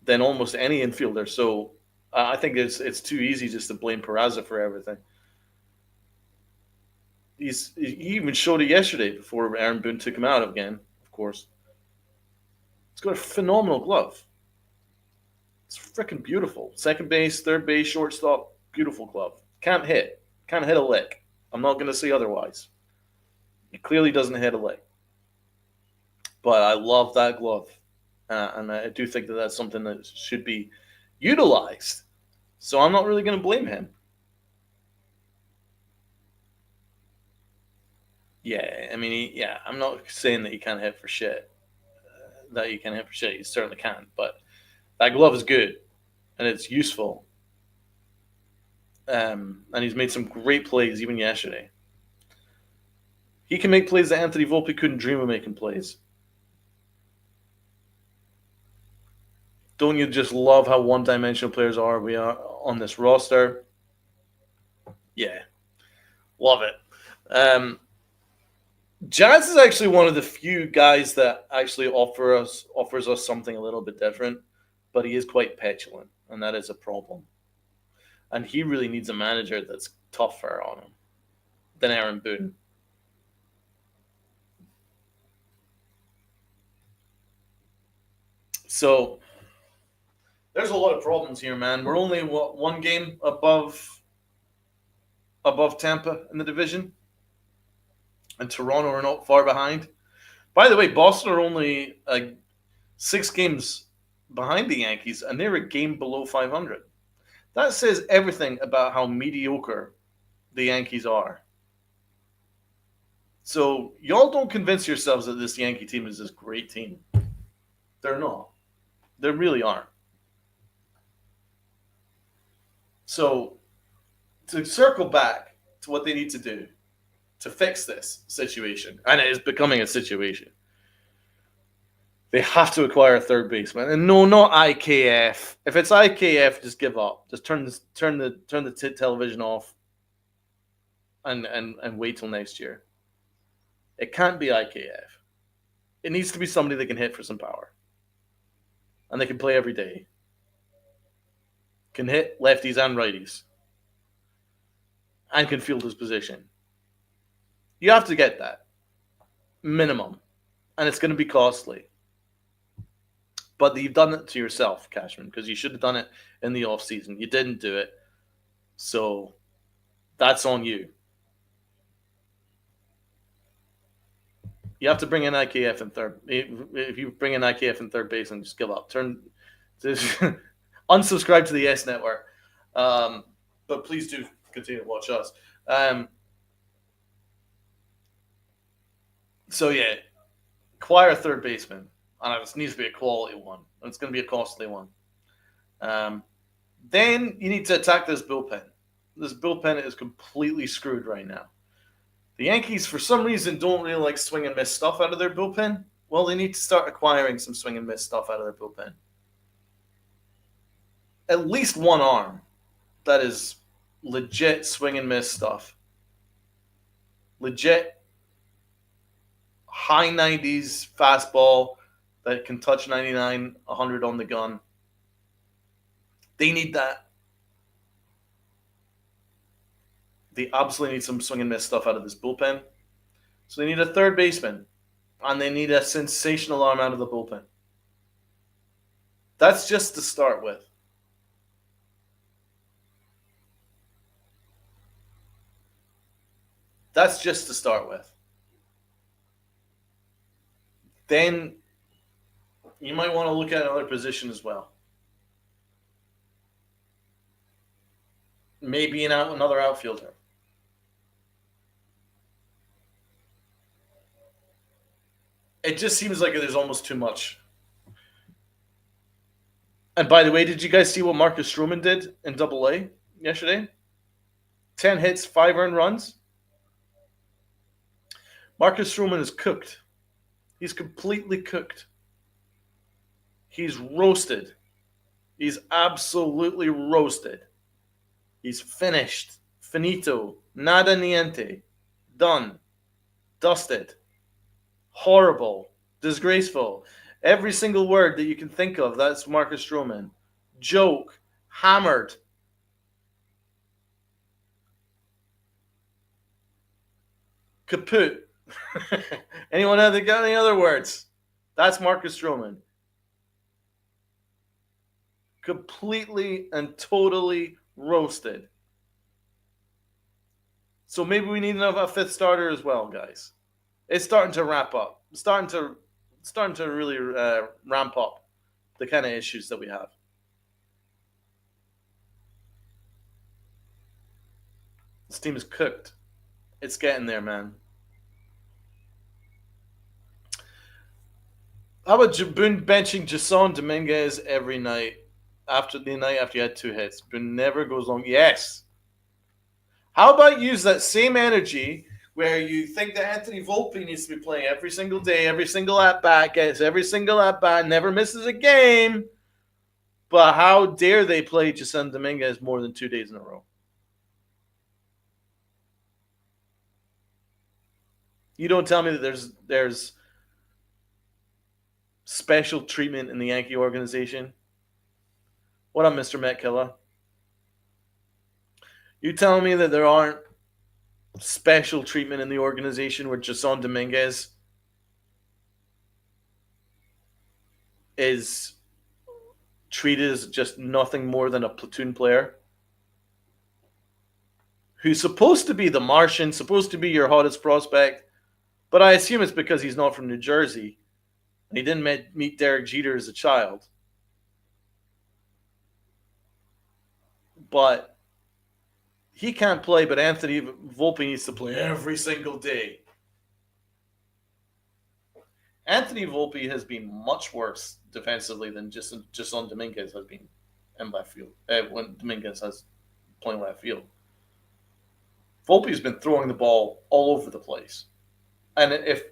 than almost any infielder. So I think it's too easy just to blame Peraza for everything. He even showed it yesterday before Aaron Boone took him out again, of course. He's got a phenomenal glove. It's freaking beautiful. Second base, third base, shortstop, beautiful glove. Can't hit a lick. I'm not going to say otherwise. He clearly doesn't hit a lick. But I love that glove. And I do think that that's something that should be utilized. So I'm not really going to blame him. Yeah, I mean, I'm not saying that he can't hit for shit. He certainly can. But that glove is good, and it's useful. And he's made some great plays even yesterday. He can make plays that Anthony Volpe couldn't dream of making plays. Don't you just love how one-dimensional players we are on this roster? Yeah, love it. Jazz is actually one of the few guys that actually offers us something a little bit different, but he is quite petulant, and that is a problem. And he really needs a manager that's tougher on him than Aaron Boone. So there's a lot of problems here, man. We're only one game above Tampa in the division, and Toronto are not far behind. By the way, Boston are only 6 games behind the Yankees, and they're a game below 500. That says everything about how mediocre the Yankees are. So y'all don't convince yourselves that this Yankee team is this great team. They're not. They really aren't. So to circle back to what they need to do to fix this situation, and it is becoming a situation, they have to acquire a third baseman. And no, not IKF. If it's IKF, just give up. Just turn the television off and wait till next year. It can't be IKF. It needs to be somebody that can hit for some power. And they can play every day. Can hit lefties and righties. And can field his position. You have to get that. Minimum. And it's going to be costly. But you've done it to yourself, Cashman, because you should have done it in the offseason. You didn't do it. So that's on you. You have to bring in IKF in third. If you bring in IKF in third base and just give up, unsubscribe to the S Network. But please do continue to watch us. So yeah, acquire a third baseman, and it needs to be a quality one, and it's going to be a costly one. Then you need to attack this bullpen. This bullpen is completely screwed right now. The Yankees, for some reason, don't really like swing and miss stuff out of their bullpen. Well, they need to start acquiring some swing and miss stuff out of their bullpen. At least one arm that is legit swing and miss stuff. Legit high 90s fastball that can touch 99, 100 on the gun. They need that. They absolutely need some swing and miss stuff out of this bullpen. So they need a third baseman. And they need a sensational arm out of the bullpen. That's just to start with. That's just to start with. Then you might want to look at another position as well. Maybe another outfielder. It just seems like there's almost too much. And by the way, did you guys see what Marcus Stroman did in Double-A yesterday? 10 hits, 5 earned runs. Marcus Stroman is cooked. He's completely cooked. He's roasted. He's absolutely roasted. He's finished. Finito. Nada niente. Done. Dusted. Horrible. Disgraceful. Every single word that you can think of, that's Marcus Stroman. Joke. Hammered. Kaput. Anyone have got any other words? That's Marcus Stroman. Completely and totally roasted. So maybe we need a fifth starter as well, guys. It's starting to wrap up. It's starting to really ramp up the kind of issues that we have. This team is cooked. It's getting there, man. How about Boone benching Jason Dominguez every night after you had 2 hits? Boone never goes long. Yes. How about use that same energy where you think that Anthony Volpe needs to be playing every single day, every single at-bat, gets every single at-bat, never misses a game. But how dare they play Jason Dominguez more than 2 days in a row? You don't tell me that there's special treatment in the Yankee organization. What up, Mr. Metcalf? You telling me that there aren't special treatment in the organization where Jason Dominguez is treated as just nothing more than a platoon player who's supposed to be the Martian, supposed to be your hottest prospect, but I assume it's because he's not from New Jersey and he didn't meet Derek Jeter as a child. But he can't play, but Anthony Volpe needs to play every single day. Anthony Volpe has been much worse defensively than Jason Dominguez has been in left field when Dominguez has playing left field. Volpe's been throwing the ball all over the place. And if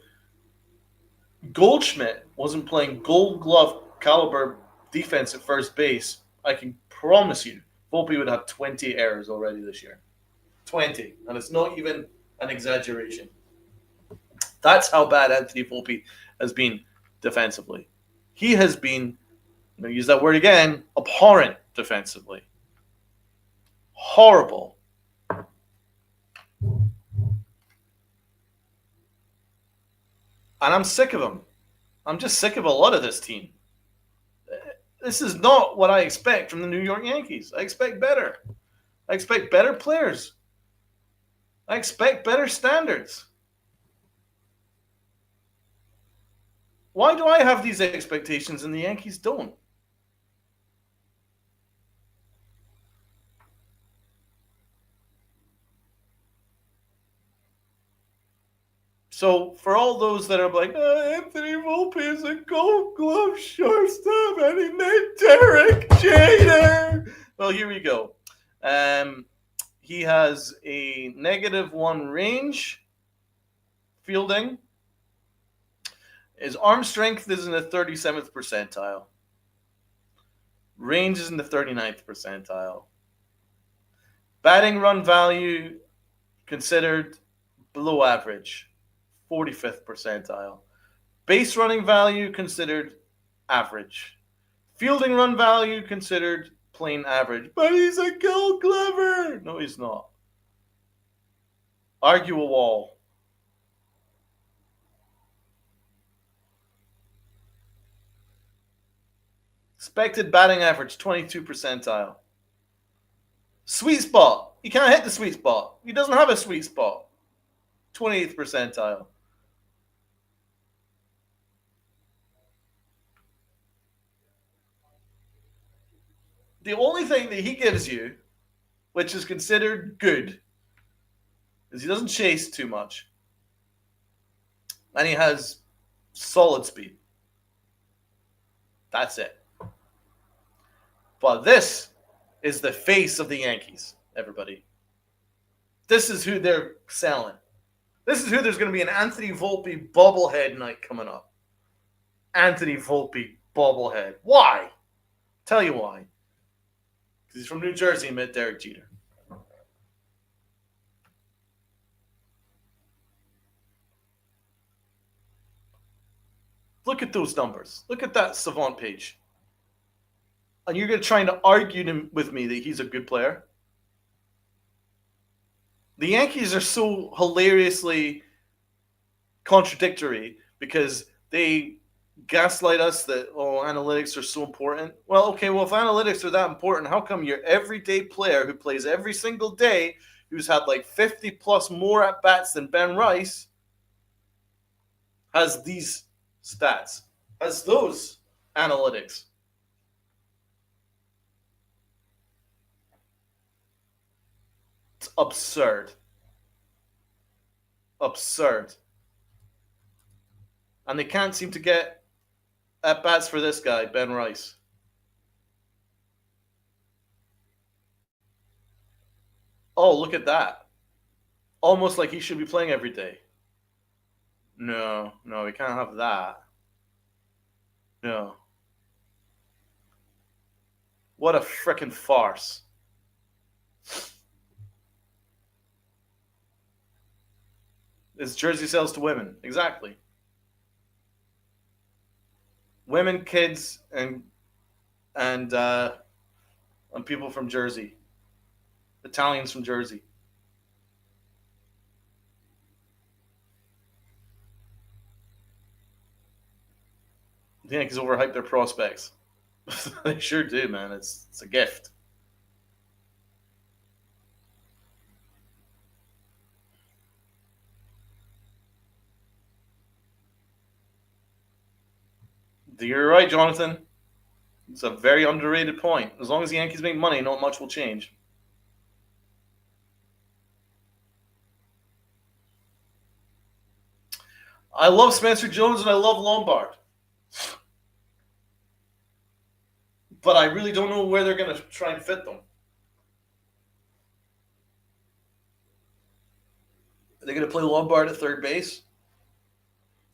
Goldschmidt wasn't playing gold glove caliber defense at first base, I can promise you Volpe would have 20 errors already this year. 20. And it's not even an exaggeration. That's how bad Anthony Volpe has been defensively. He has been, I'm going to use that word again, abhorrent defensively. Horrible. And I'm sick of him. I'm just sick of a lot of this team. This is not what I expect from the New York Yankees. I expect better. I expect better players. I expect better standards. Why do I have these expectations and the Yankees don't? So for all those that are like, Anthony Volpe is a gold glove shortstop and he made Derek Jeter. Well, here we go. He has a -1 range fielding. His arm strength is in the 37th percentile. Range is in the 39th percentile. Batting run value considered below average. 45th percentile. Base running value considered average. Fielding run value considered plain average. But he's a gold glover. No, he's not. Argue a wall. Expected batting average, 22 percentile. Sweet spot. You can't hit the sweet spot. He doesn't have a sweet spot. 28th percentile. The only thing that he gives you, which is considered good, is he doesn't chase too much. And he has solid speed. That's it. But this is the face of the Yankees, everybody. This is who they're selling. This is who there's going to be an Anthony Volpe bobblehead night coming up. Anthony Volpe bobblehead. Why? Tell you why. Because he's from New Jersey and met Derek Jeter. Look at those numbers. Look at that Savant page. And you're trying to argue with me that he's a good player? The Yankees are so hilariously contradictory because they gaslight us that, analytics are so important. Well, okay, if analytics are that important, how come your everyday player who plays every single day, who's had like 50 plus more at bats than Ben Rice, has these stats, has those analytics? It's absurd. Absurd. And they can't seem to get at bats for this guy, Ben Rice. Oh, look at that. Almost like he should be playing every day. No, we can't have that. No. What a frickin' farce. It's jersey sales to women. Exactly. Women, kids, and people from Jersey. Italians from Jersey. The Yankees overhyped their prospects. They sure do, man. It's a gift. You're right, Jonathan. It's a very underrated point. As long as the Yankees make money, not much will change. I love Spencer Jones and I love Lombard, but I really don't know where they're going to try and fit them. Are they going to play Lombard at third base,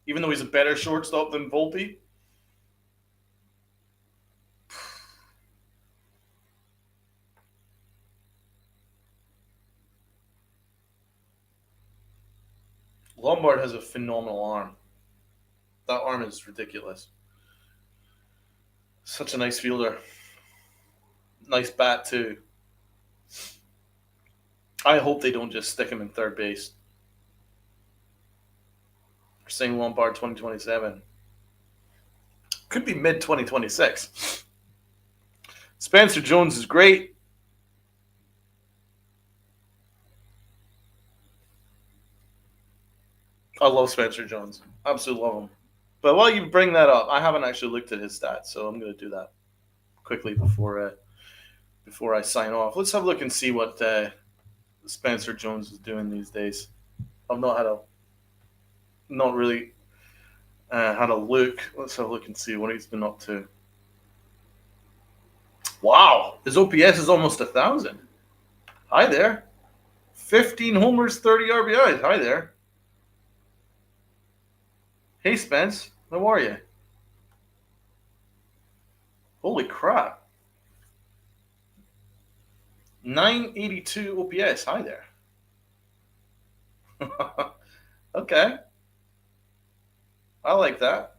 even though he's a better shortstop than Volpe? Lombard has a phenomenal arm. That arm is ridiculous. Such a nice fielder. Nice bat, too. I hope they don't just stick him in third base. We're saying Lombard 2027. Could be mid 2026. Spencer Jones is great. I love Spencer Jones. Absolutely love him. But while you bring that up, I haven't actually looked at his stats, so I'm going to do that quickly before I sign off. Let's have a look and see what Spencer Jones is doing these days. I've not really had a look. Let's have a look and see what he's been up to. Wow, his OPS is almost 1,000. Hi there. 15 homers, 30 RBIs. Hi there. Hey, Spence. How are you? Holy crap. 982 OPS. Hi there. Okay. I like that.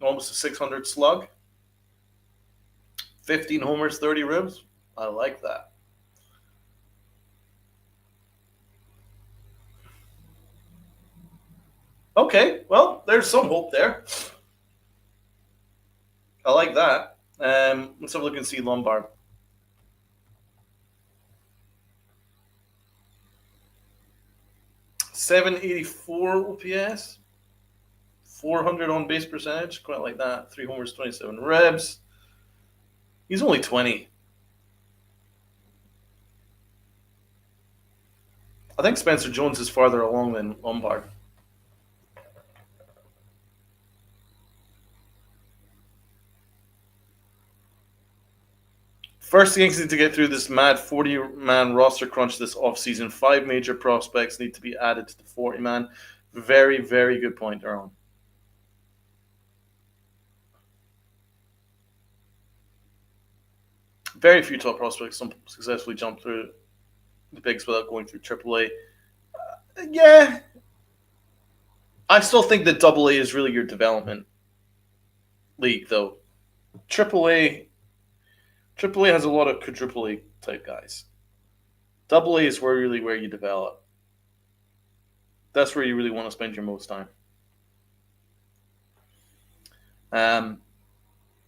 Almost a 600 slug. 15 homers, 30 ribs. I like that. Okay, well, there's some hope there. I like that. Let's have a look and see Lombard. 784 OPS, 400 on base percentage, quite like that. 3 homers, 27 ribs. He's only 20. I think Spencer Jones is farther along than Lombard. First, the Yankees need to get through this mad 40-man roster crunch this offseason. 5 major prospects need to be added to the 40-man. Very, very good point, Aaron. Very few top prospects successfully jump through the bigs without going through AAA. Yeah, I still think that AA is really your development league, though. AAA, AAA has a lot of quadruple A type guys. AA is where you develop. That's where you really want to spend your most time.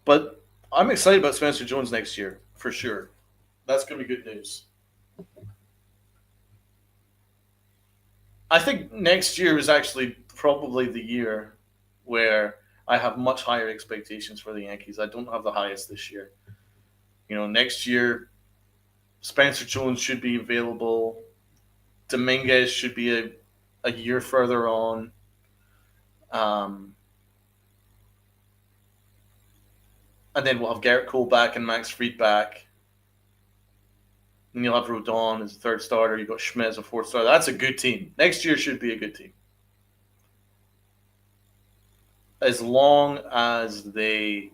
But I'm excited about Spencer Jones next year for sure. That's going to be good news. I think next year is actually probably the year where I have much higher expectations for the Yankees. I don't have the highest this year. Next year, Spencer Jones should be available. Dominguez should be a year further on. And then we'll have Garrett Cole back and Max Fried back. And you'll have Rodon as a third starter. You've got Schmidt as a fourth starter. That's a good team. Next year should be a good team. As long as they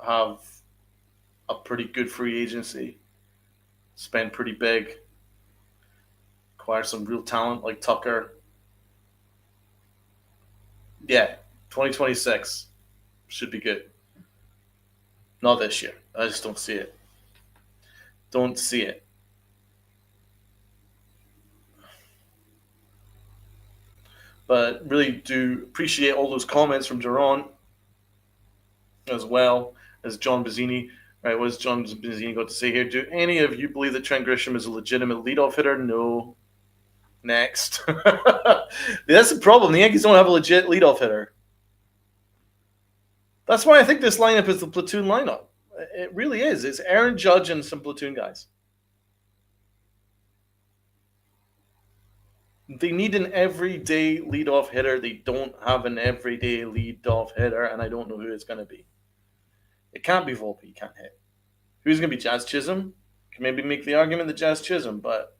have a pretty good free agency, spend pretty big, acquire some real talent like Tucker. Yeah, 2026 should be good. Not this year. I just don't see it. Don't see it. But really do appreciate all those comments from Duran as well as John Bazzini. Right, what's John Bazzini got to say here? Do any of you believe that Trent Grisham is a legitimate leadoff hitter? No. Next. That's the problem. The Yankees don't have a legit leadoff hitter. That's why I think this lineup is the platoon lineup. It really is. It's Aaron Judge and some platoon guys. They need an everyday leadoff hitter. They don't have an everyday leadoff hitter, and I don't know who it's going to be. It can't be Volpe. He can't hit. Who's going to be Jazz Chisholm? Can maybe make the argument that Jazz Chisholm, but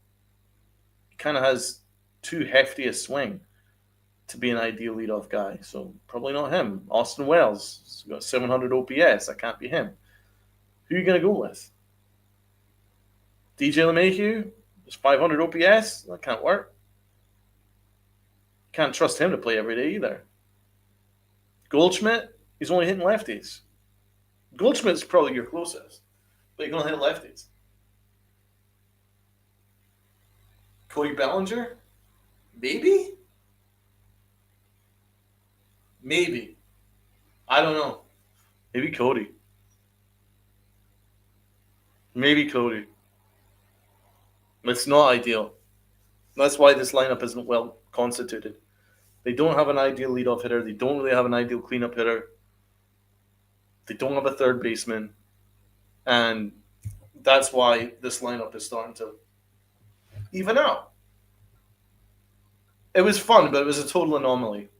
he kind of has too hefty a swing to be an ideal leadoff guy. So probably not him. Austin Wells has got 700 OPS. That can't be him. Who are you going to go with? DJ LeMahieu? There's 500 OPS? That can't work. Can't trust him to play every day either. Goldschmidt? He's only hitting lefties. Goldschmidt's probably your closest, but you're going to hit lefties. Cody Bellinger? Maybe? Maybe. I don't know. Maybe Cody. Maybe Cody. It's not ideal. That's why this lineup isn't well constituted. They don't have an ideal leadoff hitter. They don't really have an ideal cleanup hitter. They don't have a third baseman. And that's why this lineup is starting to even out. It was fun, but it was a total anomaly.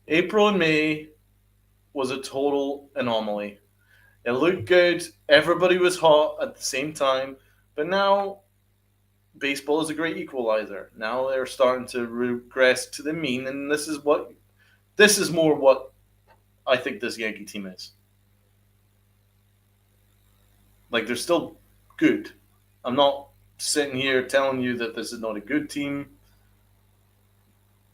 April and May was a total anomaly. It looked good. Everybody was hot at the same time. But now baseball is a great equalizer. Now they're starting to regress to the mean, and this is more what I think this Yankee team is. Like, they're still good. I'm not sitting here telling you that this is not a good team.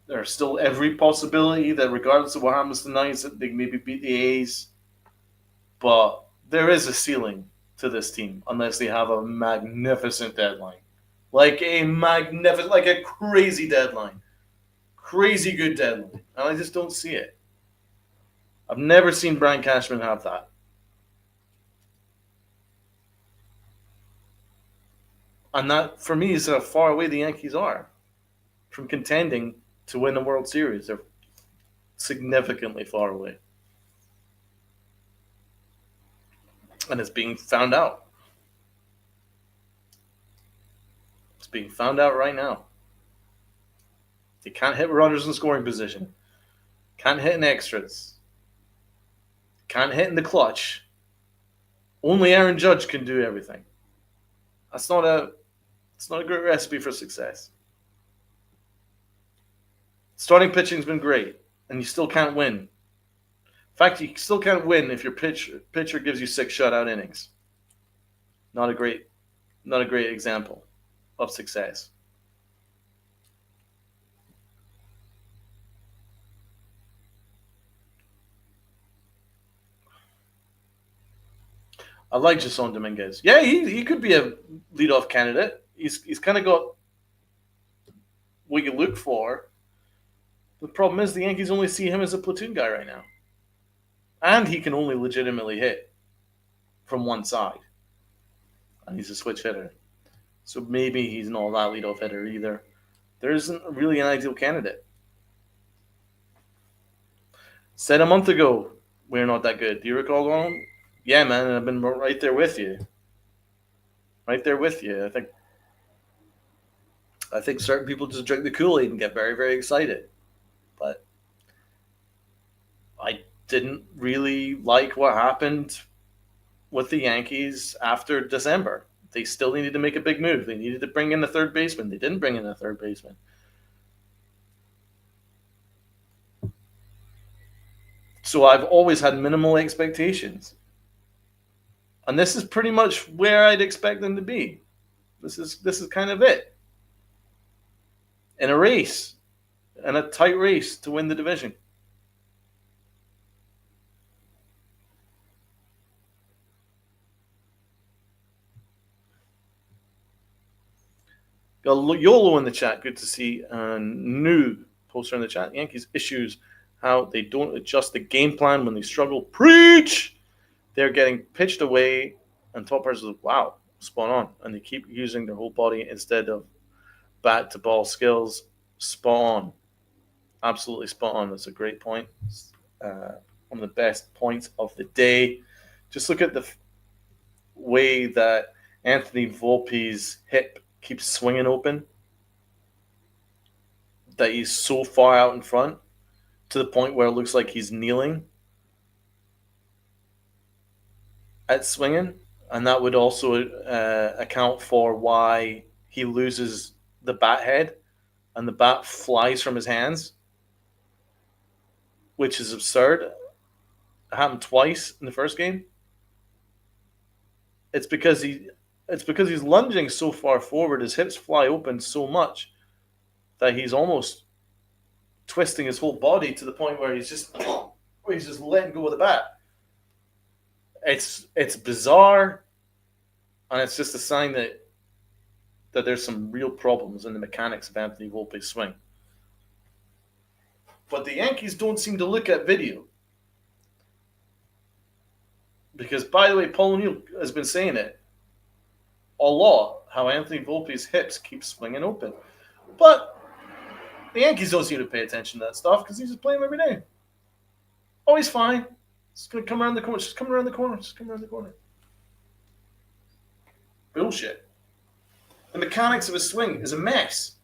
There's still every possibility that regardless of what happens tonight, that they maybe beat the A's. But there is a ceiling to this team unless they have a magnificent deadline. Like a crazy deadline. Crazy good deadline. And I just don't see it. I've never seen Brian Cashman have that. And that, for me, is how far away the Yankees are from contending to win the World Series. They're significantly far away. And it's being found out. It's being found out right now. They can't hit runners in scoring position. Can't hit in extras. Can't hit in the clutch. Only Aaron Judge can do everything. It's not a great recipe for success. Starting pitching's been great, and you still can't win. In fact, you still can't win if your pitcher gives you 6 shutout innings. Not a great example of success. I like Jason Dominguez. Yeah, he could be a leadoff candidate. He's kind of got what you look for. The problem is the Yankees only see him as a platoon guy right now. And he can only legitimately hit from one side. And he's a switch hitter. So maybe he's not that leadoff hitter either. There isn't really an ideal candidate. Said a month ago, we're not that good. Do you recall, Donald? Yeah, man, I've been right there with you. Right there with you. I think certain people just drink the Kool-Aid and get very, very excited. But I didn't really like what happened with the Yankees after December. They still needed to make a big move. They needed to bring in a third baseman. They didn't bring in a third baseman. So I've always had minimal expectations. And this is pretty much where I'd expect them to be. This is kind of it. In a race, in a tight race to win the division. Got YOLO in the chat. Good to see. New poster in the chat. Yankees issues how they don't adjust the game plan when they struggle. Preach! They're getting pitched away, and top players are like, wow, spot on. And they keep using their whole body instead of bat to ball skills. Spot on. Absolutely spot on. That's a great point. One of the best points of the day. Just look at the way that Anthony Volpe's hip keeps swinging open, that he's so far out in front to the point where it looks like he's kneeling at swinging. And that would also account for why he loses the bat head and the bat flies from his hands, which is absurd. It happened twice in the first game. It's because he's lunging so far forward, his hips fly open so much that he's almost twisting his whole body to the point where he's just letting go of the bat. It's bizarre, and it's just a sign that there's some real problems in the mechanics of Anthony Volpe's swing. But the Yankees don't seem to look at video. Because, by the way, Paul O'Neill has been saying it a lot, how Anthony Volpe's hips keep swinging open. But the Yankees don't seem to pay attention to that stuff because he's just playing every day. Oh, he's fine. It's going to come around the corner. Just come around the corner. Just come around the corner. Bullshit. The mechanics of his swing is a mess.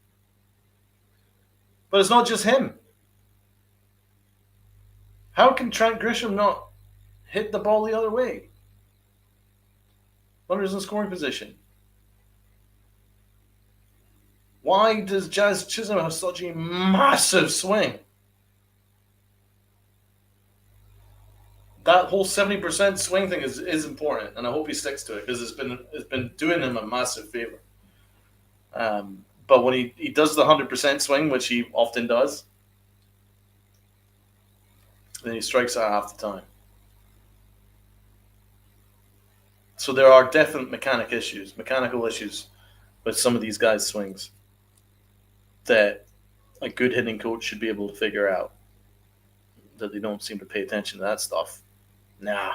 But it's not just him. How can Trent Grisham not hit the ball the other way? Runners in scoring position. Why does Jazz Chisholm have such a massive swing? That whole 70% swing thing is important, and I hope he sticks to it because it's been doing him a massive favor. But when he does the 100% swing, which he often does, then he strikes out half the time. So there are definite mechanical issues with some of these guys' swings that a good hitting coach should be able to figure out. That they don't seem to pay attention to that stuff. Nah.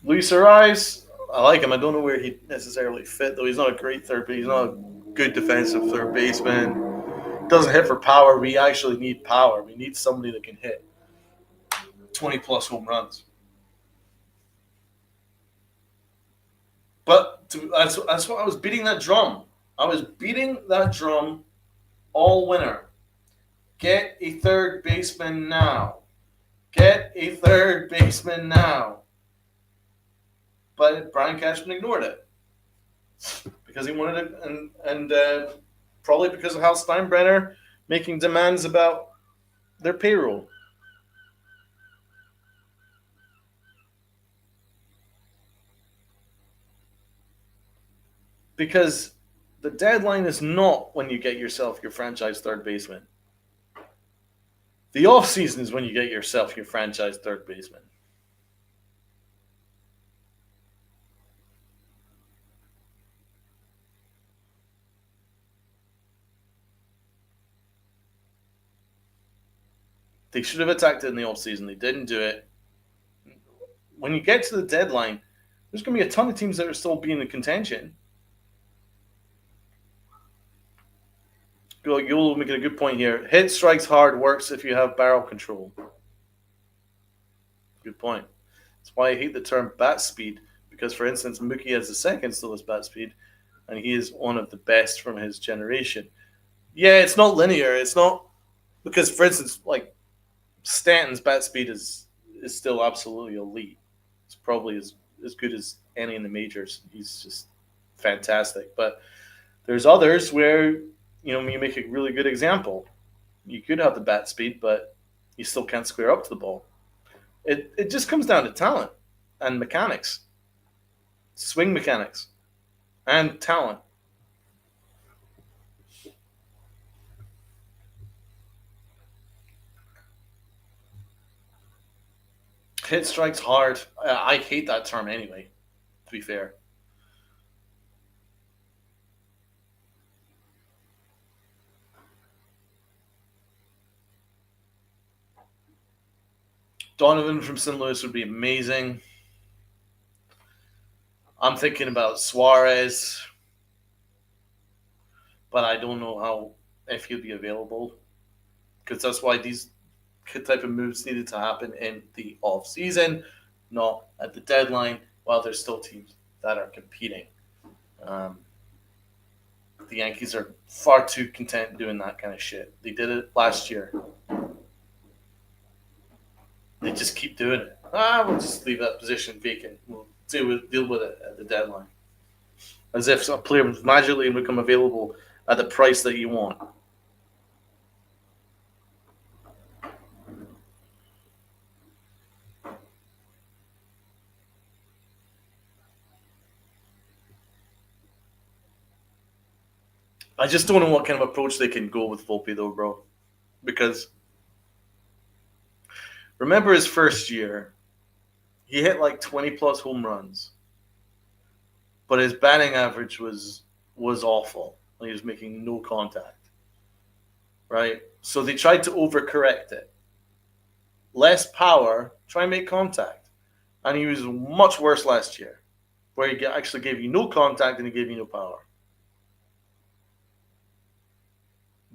Luis Ariz, I like him. I don't know where he necessarily fit, though. He's not a great third base. He's not a good defensive third baseman. Doesn't hit for power. We actually need power. We need somebody that can hit 20-plus home runs. But that's what I was beating that drum. I was beating that drum all winter. Get a third baseman now. Get a third baseman now. But Brian Cashman ignored it. Because he wanted it, and probably because of Hal Steinbrenner making demands about their payroll. Because the deadline is not when you get yourself your franchise third baseman. The offseason is when you get yourself your franchise third baseman. They should have attacked it in the offseason. They didn't do it. When you get to the deadline, there's going to be a ton of teams that are still being in contention. You'll make a good point here. Hit, strikes hard works if you have barrel control. Good point. That's why I hate the term bat speed. Because, for instance, Mookie has the second slowest bat speed, and he is one of the best from his generation. Yeah, it's not linear. It's not because, for instance, like Stanton's bat speed is still absolutely elite. It's probably as good as any in the majors. He's just fantastic. But there's others where you make a really good example. You could have the bat speed, but you still can't square up to the ball. It just comes down to talent and mechanics, swing mechanics, and talent. Hit strikes hard. I hate that term anyway, to be fair. Donovan from St. Louis would be amazing. I'm thinking about Suarez, but I don't know how if he'll be available because that's why these type of moves needed to happen in the off season, not at the deadline, while there's still teams that are competing. Um, the Yankees are far too content doing that kind of shit. They did it last year. They just keep doing it. We'll just leave that position vacant. We'll deal with it at the deadline. As if a player would magically become available at the price that you want. I just don't know what kind of approach they can go with Volpe, though, bro. Because remember his first year, he hit like 20 plus home runs, but his batting average was awful. He was making no contact. Right? So they tried to overcorrect it. Less power, try and make contact. And he was much worse last year, where he actually gave you no contact and he gave you no power.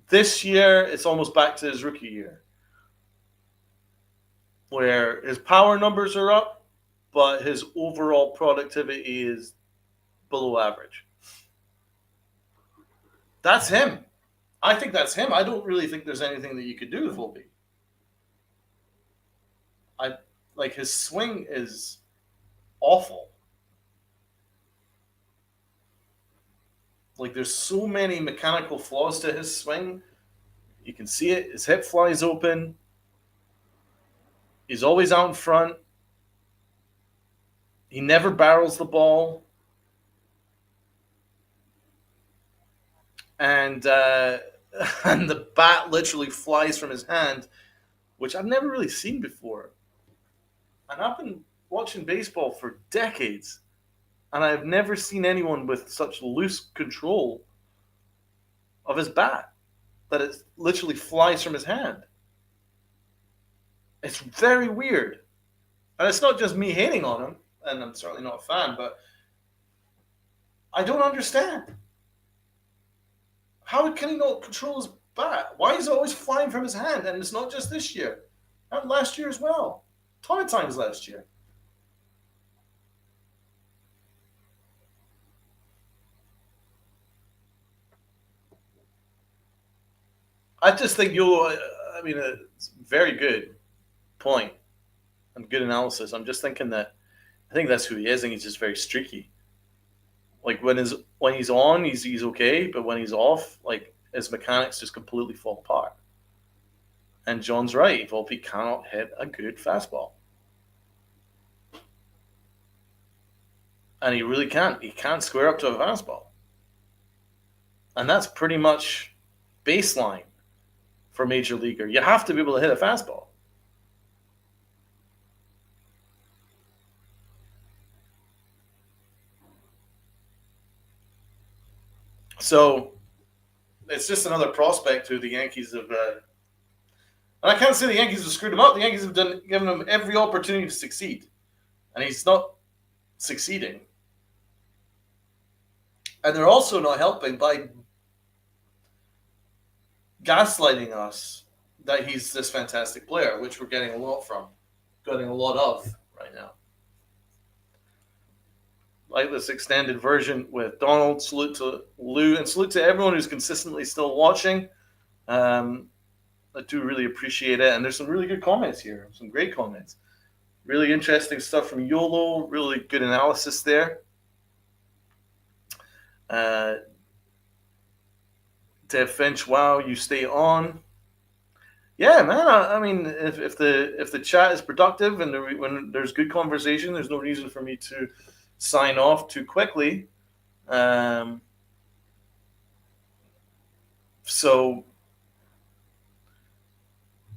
This year, it's almost back to his rookie year, where his power numbers are up, but his overall productivity is below average. That's him. I think that's him. I don't really think there's anything that you could do with Volpe. Like his swing is awful. Like there's so many mechanical flaws to his swing. You can see it. His hip flies open. He's always out in front. He never barrels the ball. And and the bat literally flies from his hand, which I've never really seen before. And I've been watching baseball for decades, and I've never seen anyone with such loose control of his bat that it literally flies from his hand. It's very weird. And it's not just me hating on him, and I'm certainly not a fan, but I don't understand. How can he not control his bat? Why is it always flying from his hand? And it's not just this year. And last year as well. A ton of times last year. I just think it's a very good point and good analysis. I'm just thinking that I think that's who he is. I think he's just very streaky. Like when he's on, he's okay, but when he's off, like his mechanics just completely fall apart. And John's right. Volpe cannot hit a good fastball. And he really can't. He can't square up to a fastball. And that's pretty much baseline for a major leaguer. You have to be able to hit a fastball. So it's just another prospect who the Yankees have. And I can't say the Yankees have screwed him up. The Yankees have given him every opportunity to succeed. And he's not succeeding. And they're also not helping by gaslighting us that he's this fantastic player, which we're getting a lot of right now. Like this extended version with Donald. Salute to Lou and salute to everyone who's consistently still watching. I do really appreciate it. And there's some really good comments here. Some great comments. Really interesting stuff from YOLO. Really good analysis there. Dev Finch, wow, you stay on. Yeah, man. I mean, if the chat is productive and when there's good conversation, there's no reason for me to sign off too quickly. So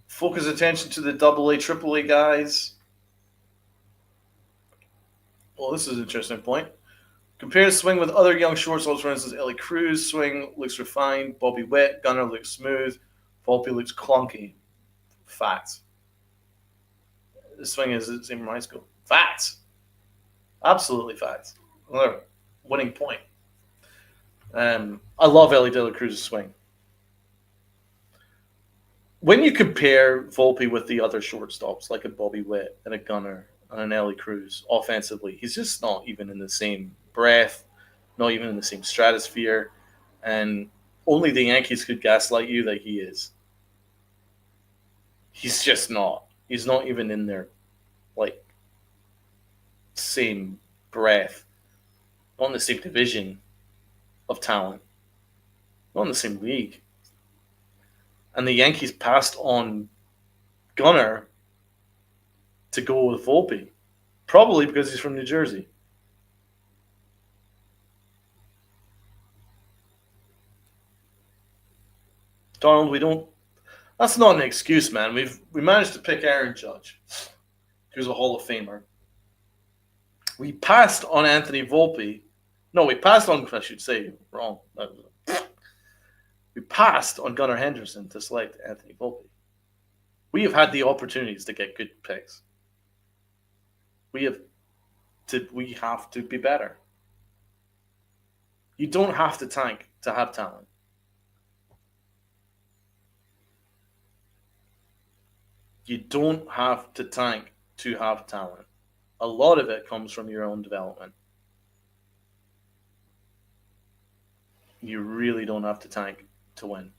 focus attention to the AA, AAA guys. Well, this is an interesting point. Compare his swing with other young shortstops, for instance, Ellie Cruz swing looks refined, Bobby Witt, Gunnar looks smooth, Volpe looks clunky. Facts. his swing is the same from high school. Facts. Absolutely facts. Another winning point. I love Ellie De La Cruz's swing. When you compare Volpe with the other shortstops, like a Bobby Witt and a Gunnar and an Ellie Cruz, offensively, he's just not even in the same breath, not even in the same stratosphere, and only the Yankees could gaslight you that he is. He's just not. He's not even in their like same breath, not in the same division of talent, not in the same league. And the Yankees passed on Gunnar to go with Volpe, probably because he's from New Jersey. Donald, we don't. That's not an excuse, man. We managed to pick Aaron Judge, who's a Hall of Famer. We passed on Anthony Volpe. No, we passed on. I should say wrong. We passed on Gunnar Henderson to select Anthony Volpe. We have had the opportunities to get good picks. We have to be better. You don't have to tank to have talent. You don't have to tank to have talent. A lot of it comes from your own development. You really don't have to tank to win.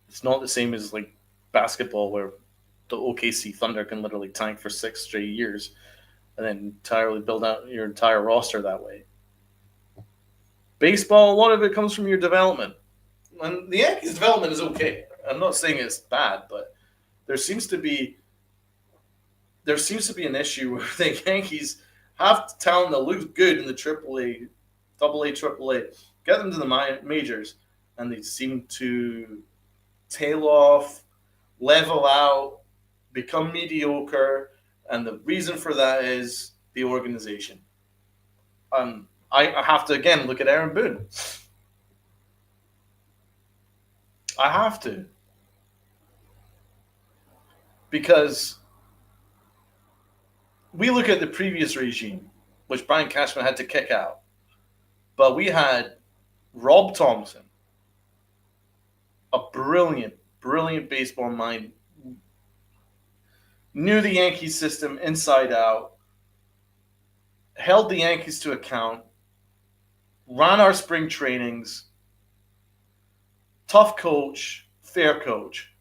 It's not the same as like basketball where the OKC Thunder can literally tank for 6 straight years and then entirely build out your entire roster that way. Baseball, a lot of it comes from your development. And the Yankees' development is okay. I'm not saying it's bad, but there seems to be an issue where the Yankees have talent that looks good in the AAA, AA, AAA, get them to the majors, and they seem to tail off, level out, become mediocre, and the reason for that is the organization. I have to again look at Aaron Boone. I have to. Because we look at the previous regime, which Brian Cashman had to kick out, but we had Rob Thompson, a brilliant baseball mind, knew the Yankees system inside out, held the Yankees to account, ran our spring trainings, tough coach, fair coach.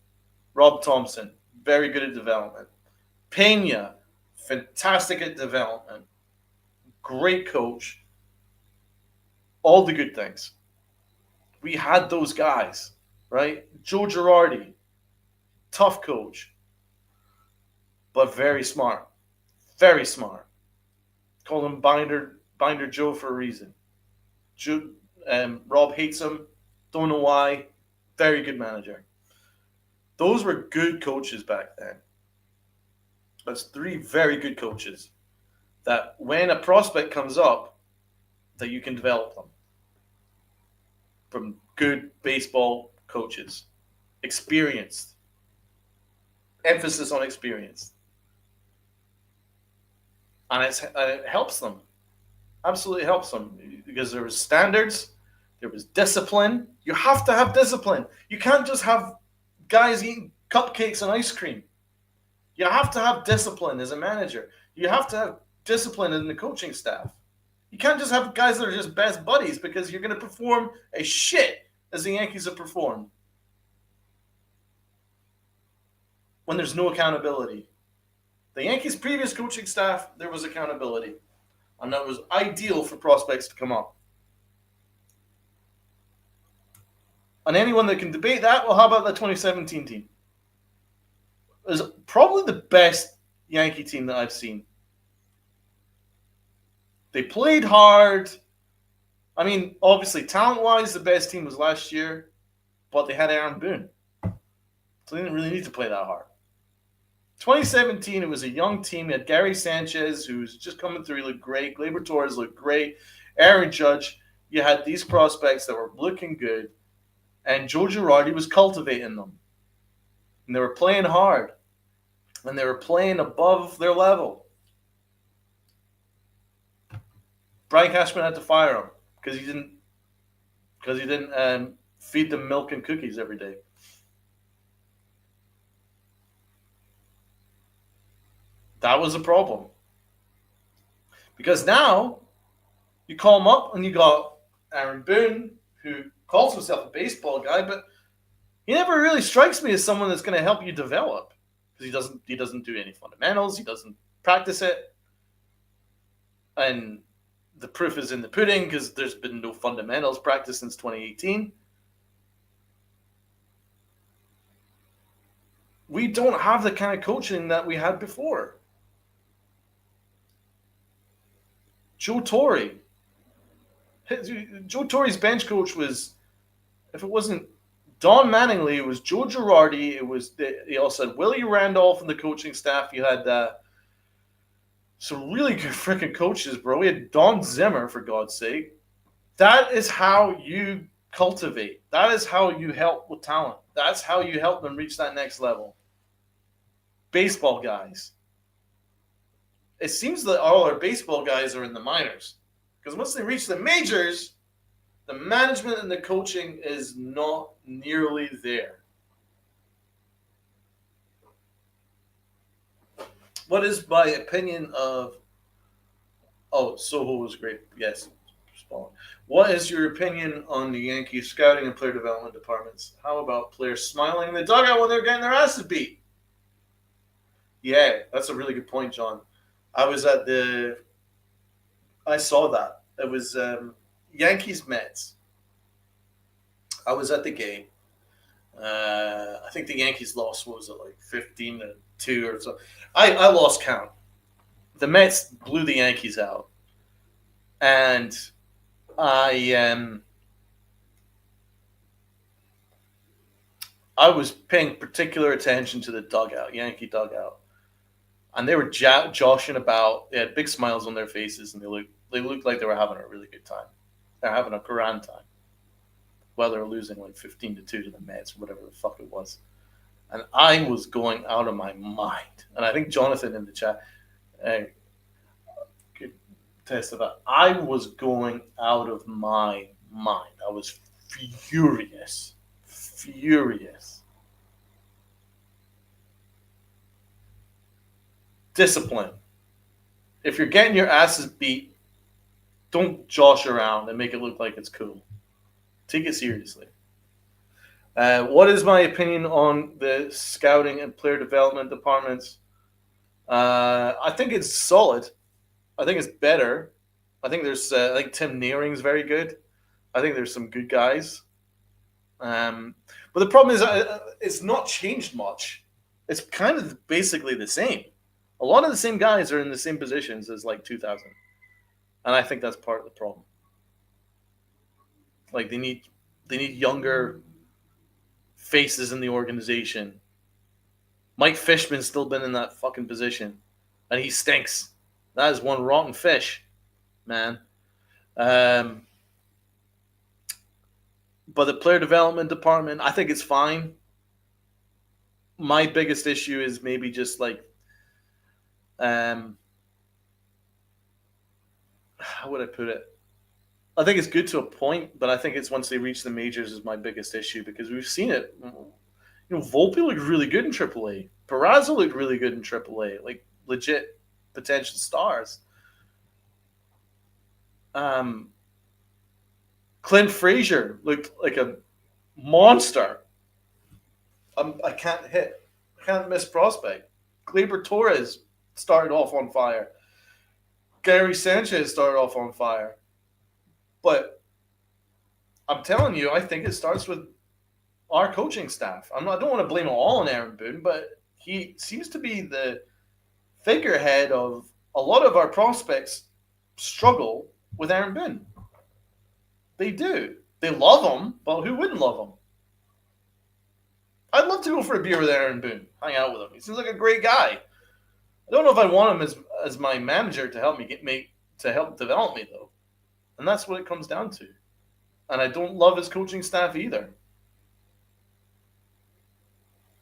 Rob Thompson, very good at development. Pena, fantastic at development. Great coach. All the good things. We had those guys, right? Joe Girardi, tough coach, but very smart. Very smart. Call him Binder Joe for a reason. Rob hates him. Don't know why. Very good manager. Those were good coaches back then. That's 3 very good coaches that when a prospect comes up, that you can develop them. From good baseball coaches. Experienced. Emphasis on experience. And it helps them. Absolutely helps them. Because there was standards. There was discipline. You have to have discipline. You can't just have guys eating cupcakes and ice cream. You have to have discipline as a manager. You have to have discipline in the coaching staff. You can't just have guys that are just best buddies because you're going to perform as shit as the Yankees have performed when there's no accountability. The Yankees' previous coaching staff, there was accountability. And that was ideal for prospects to come up. And anyone that can debate that, well, how about the 2017 team? It was probably the best Yankee team that I've seen. They played hard. I mean, obviously, talent-wise, the best team was last year, but they had Aaron Boone. So they didn't really need to play that hard. 2017, it was a young team. You had Gary Sanchez, who was just coming through. He looked great. Gleyber Torres looked great. Aaron Judge. You had these prospects that were looking good. And Joe Girardi was cultivating them. And they were playing hard. and they were playing above their level. Brian Cashman had to fire him because he didn't feed them milk and cookies every day. That was a problem. Because now you call him up and you got Aaron Boone, who calls himself a baseball guy, but he never really strikes me as someone that's going to help you develop because he doesn't do any fundamentals, he doesn't practice it, and the proof is in the pudding because there's been no fundamentals practice since 2018. We don't have the kind of coaching that we had before. Joe Torre. Joe Torre's bench coach was, if it wasn't Don Manningly, it was Joe Girardi. He also had Willie Randolph in the coaching staff. You had some really good freaking coaches, bro. We had Don Zimmer, for God's sake. That is how you cultivate. That is how you help with talent. That's how you help them reach that next level. Baseball guys. It seems that all our baseball guys are in the minors. Because once they reach the majors, the management and the coaching is not nearly there. What is my opinion of... Oh, Soho was great. Yes. What is your opinion on the Yankees scouting and player development departments? How about players smiling in the dugout when they're getting their asses beat? Yeah, that's a really good point, John. I saw that. It was Yankees Mets. I was at the game. I think the Yankees lost, what was it, like 15-2 or so. I lost count. The Mets blew the Yankees out. And I was paying particular attention to the dugout, Yankee dugout. And they were joshing about. They had big smiles on their faces, and they looked like they were having a really good time. They're having a grand time. Well, they were losing like 15-2 to the Mets, whatever the fuck it was. And I was going out of my mind. And I think Jonathan in the chat could testify. I was going out of my mind. I was furious. Furious. Discipline. If you're getting your asses beat, don't josh around and make it look like it's cool. Take it seriously. What is my opinion on the scouting and player development departments? I think it's solid. I think it's better. I think there's I think Tim Nearing's very good. I think there's some good guys. But the problem is it's not changed much. It's kind of basically the same. A lot of the same guys are in the same positions as like 2000. And I think that's part of the problem. Like they need younger faces in the organization. Mike Fishman's still been in that fucking position. And he stinks. That is one rotten fish, man. But the player development department, I think it's fine. My biggest issue is maybe just like how would I put it? I think it's good to a point, but I think it's once they reach the majors is my biggest issue because we've seen it. Volpe looked really good in AAA. Peraza looked really good in AAA, like legit potential stars. Clint Frazier looked like a monster. I can't miss prospect. Gleyber Torres started off on fire. Gary Sanchez started off on fire. But I'm telling you, I think it starts with our coaching staff. I don't want to blame it all on Aaron Boone, but he seems to be the figurehead of a lot of our prospects struggle with Aaron Boone. They do. They love him, but who wouldn't love him? I'd love to go for a beer with Aaron Boone, hang out with him. He seems like a great guy. I don't know if I want him as my manager to help help develop me though, and that's what it comes down to. And I don't love his coaching staff either.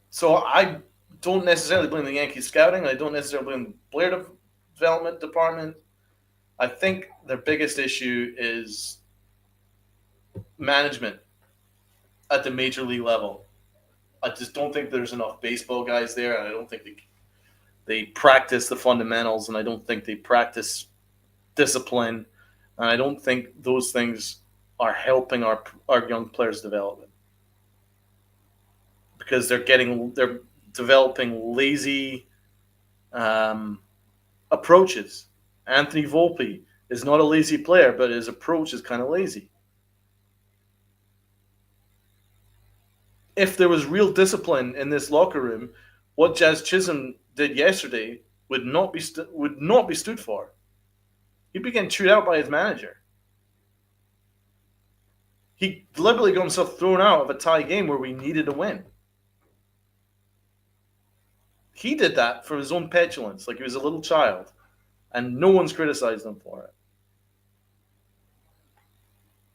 So I don't necessarily blame the Yankees scouting. I don't necessarily blame the player development department. I think their biggest issue is management at the major league level. I just don't think there's enough baseball guys there, and I don't think they practice the fundamentals, and I don't think they practice discipline, and I don't think those things are helping our young players' development because they're developing lazy um, approaches. Anthony Volpe is not a lazy player, but his approach is kind of lazy. If there was real discipline in this locker room, what Jazz Chisholm did yesterday would not be stood for. He'd be getting chewed out by his manager. He deliberately got himself thrown out of a tie game where we needed a win. He did that for his own petulance, like he was a little child, and no one's criticized him for it.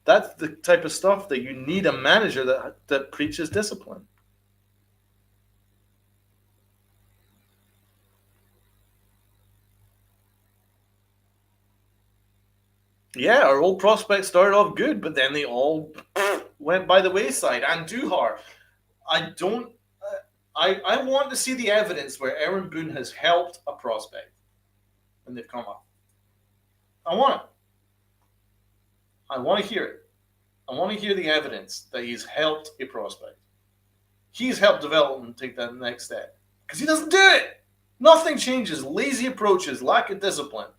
That's the type of stuff that you need a manager that preaches discipline. Yeah, our old prospects started off good, but then they all went by the wayside. And Duhar, I don't. I want to see the evidence where Aaron Boone has helped a prospect when they've come up. I want it. I want to hear it. I want to hear the evidence that he's helped a prospect. He's helped develop and take that next step. Because he doesn't do it. Nothing changes. Lazy approaches, lack of discipline.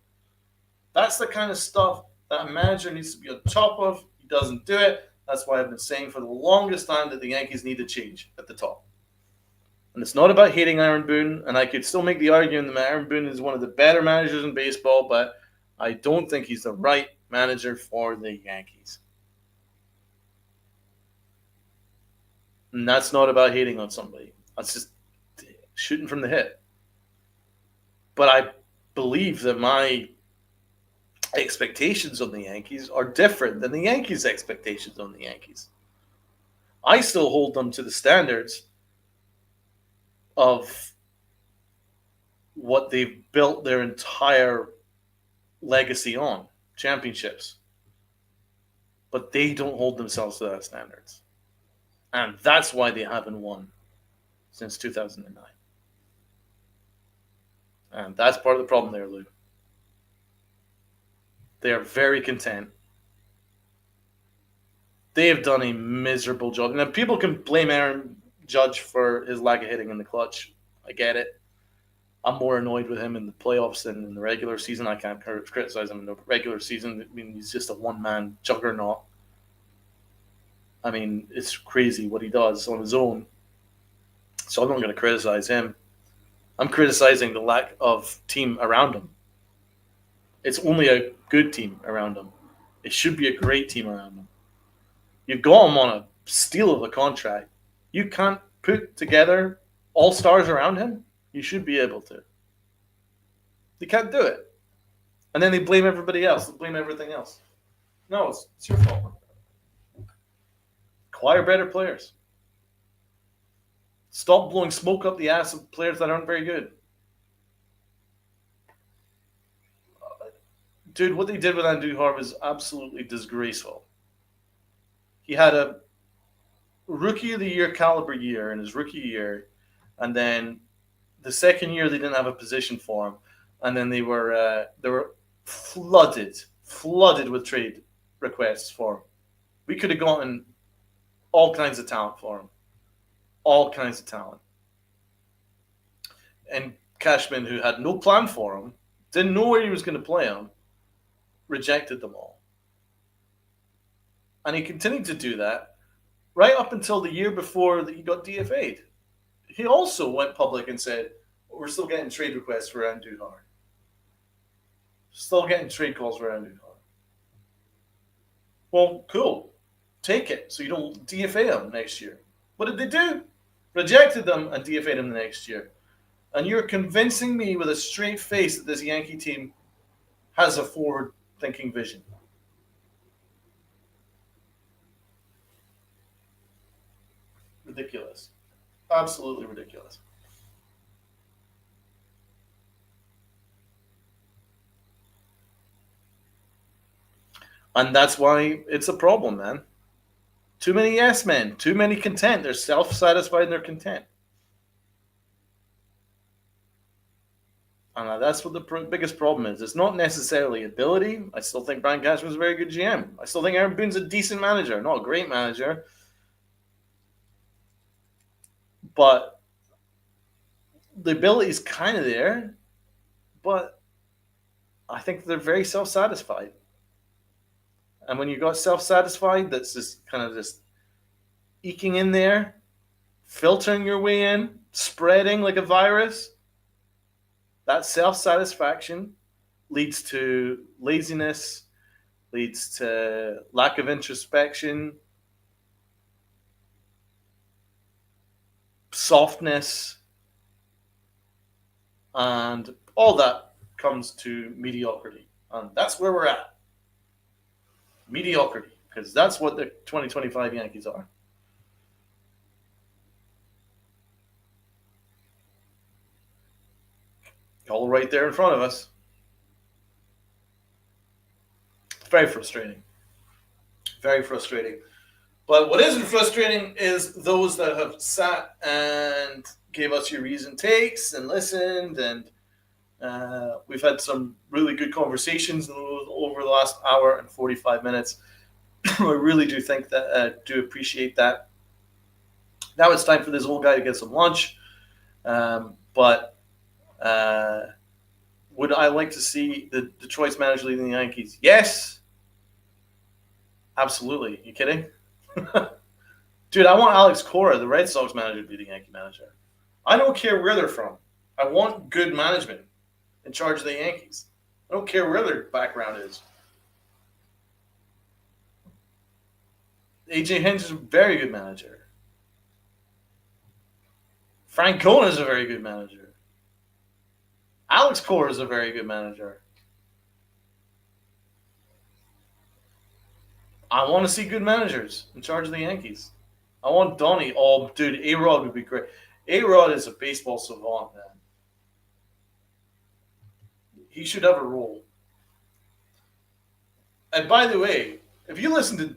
That's the kind of stuff that a manager needs to be on top of. He doesn't do it. That's why I've been saying for the longest time that the Yankees need to change at the top. And it's not about hating Aaron Boone, and I could still make the argument that Aaron Boone is one of the better managers in baseball, but I don't think he's the right manager for the Yankees. And that's not about hating on somebody. That's just shooting from the hip. But I believe that my expectations on the Yankees are different than the Yankees' expectations on the Yankees. I still hold them to the standards of what they've built their entire legacy on, championships. But they don't hold themselves to that standards. And that's why they haven't won since 2009. And that's part of the problem there, Lou. They are very content. They have done a miserable job. Now, people can blame Aaron Judge for his lack of hitting in the clutch. I get it. I'm more annoyed with him in the playoffs than in the regular season. I can't criticize him in the regular season. I mean, he's just a one-man juggernaut. I mean, it's crazy what he does on his own. So I'm not going to criticize him. I'm criticizing the lack of team around him. It's only a good team around him. It should be a great team around him. You've got him on a steal of a contract. You can't put together all stars around him. You should be able to. They can't do it. And then they blame everybody else. They blame everything else. No, it's your fault. Acquire better players. Stop blowing smoke up the ass of players that aren't very good. Dude, what they did with Andujar was absolutely disgraceful. He had a rookie of the year caliber year in his rookie year, and then the second year they didn't have a position for him, and then they were flooded with trade requests for him. We could have gotten all kinds of talent for him, all kinds of talent. And Cashman, who had no plan for him, didn't know where he was going to play him, rejected them all. And he continued to do that right up until the year before he got DFA'd. He also went public and said, we're still getting trade requests for Andujar. Still getting trade calls for Andujar. Well, cool. Take it so you don't DFA him next year. What did they do? Rejected them and DFA'd him the next year. And you're convincing me with a straight face that this Yankee team has a forward-thinking vision. Ridiculous. Absolutely ridiculous. And that's why it's a problem, man. Too many yes men, too many content. They're self satisfied and they're content. And that's what the biggest problem is. It's not necessarily ability. I still think Brian Cashman's a very good GM. I still think Aaron Boone's a decent manager, not a great manager, but the ability is kind of there. But I think they're very self satisfied. And when you got self satisfied, that's just kind of just eking in there, filtering your way in, spreading like a virus, that self satisfaction leads to laziness, leads to lack of introspection, softness, and all that comes to mediocrity. And that's where we're at. Mediocrity, because that's what the 2025 Yankees are. All right there in front of us. Very frustrating. Very frustrating. But what isn't frustrating is those that have sat and gave us your reasoned takes and listened, and we've had some really good conversations over the last hour and 45 minutes. I really do think that, do appreciate that. Now it's time for this old guy to get some lunch. But would I like to see the Detroit's manager leading the Yankees? Yes. Absolutely. You kidding? Dude, I want Alex Cora, the Red Sox manager, to be the Yankee manager. I don't care where they're from. I want good management in charge of the Yankees. I don't care where their background is. AJ Hinch is a very good manager. Frank Cohen is a very good manager. Alex Cora is a very good manager. I want to see good managers in charge of the Yankees. I want Donnie. Oh, dude, A-Rod would be great. A-Rod is a baseball savant, man. He should have a role. And by the way, if you listen to...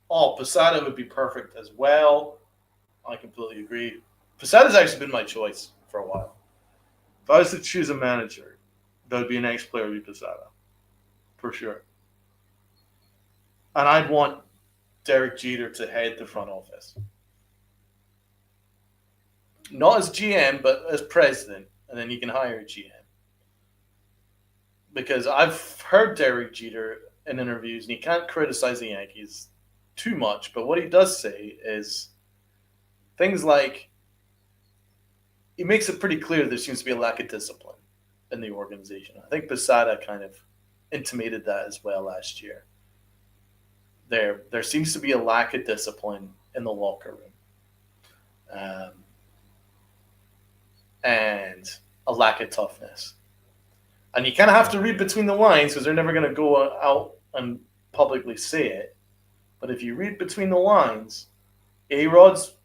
Oh, Posada would be perfect as well. I completely agree. Posada's actually been my choice for a while. If I was to choose a manager, that would be an ex-player would be Posada. For sure. And I'd want Derek Jeter to head the front office. Not as GM, but as president. And then you can hire a GM. Because I've heard Derek Jeter in interviews, and he can't criticize the Yankees too much. But what he does say is things like, he makes it pretty clear there seems to be a lack of discipline in the organization. I think Posada kind of intimated that as well last year. There seems to be a lack of discipline in the locker room, and a lack of toughness. And you kind of have to read between the lines because they're never going to go out and publicly say it. But if you read between the lines, A-Rod's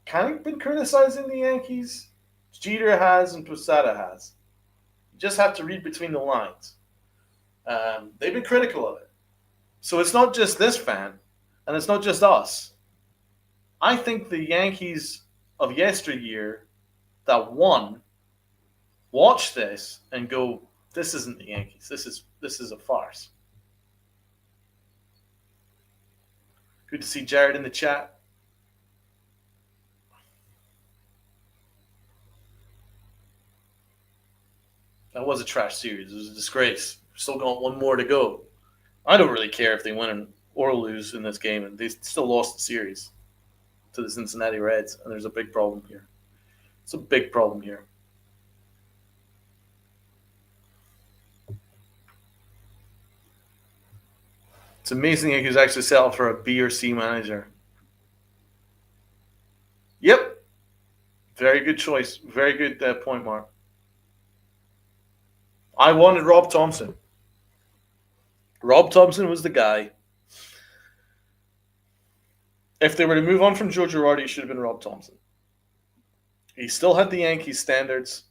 kind of been criticizing the Yankees. Jeter has and Posada has. You just have to read between the lines. They've been critical of it. So it's not just this fan, and it's not just us. I think the Yankees of yesteryear that won watch this and go, this isn't the Yankees. This is a farce. Good to see Jared in the chat. That was a trash series. It was a disgrace. Still got one more to go. I don't really care if they win or lose in this game, and they still lost the series to the Cincinnati Reds, and there's a big problem here. It's a big problem here. It's amazing he was actually settled for a B or C manager. Yep. Very good choice. Very good point, Mark. I wanted Rob Thompson. Rob Thompson was the guy. If they were to move on from Joe Girardi, it should have been Rob Thompson. He still had the Yankees standards.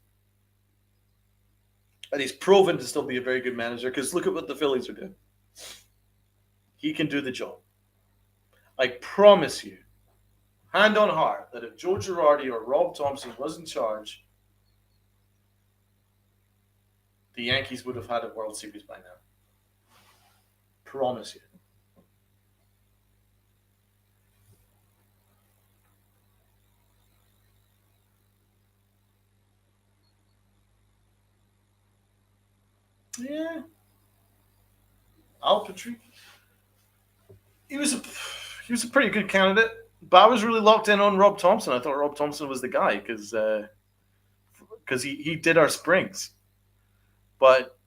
And he's proven to still be a very good manager because look at what the Phillies are doing. he can do the job. I promise you, hand on heart, that if Joe Girardi or Rob Thompson was in charge, the Yankees would have had a World Series by now. Promise you. Yeah, Al Patrick. He was a he was a pretty good candidate, but I was really locked in on Rob Thompson. I thought Rob Thompson was the guy because he did our springs. But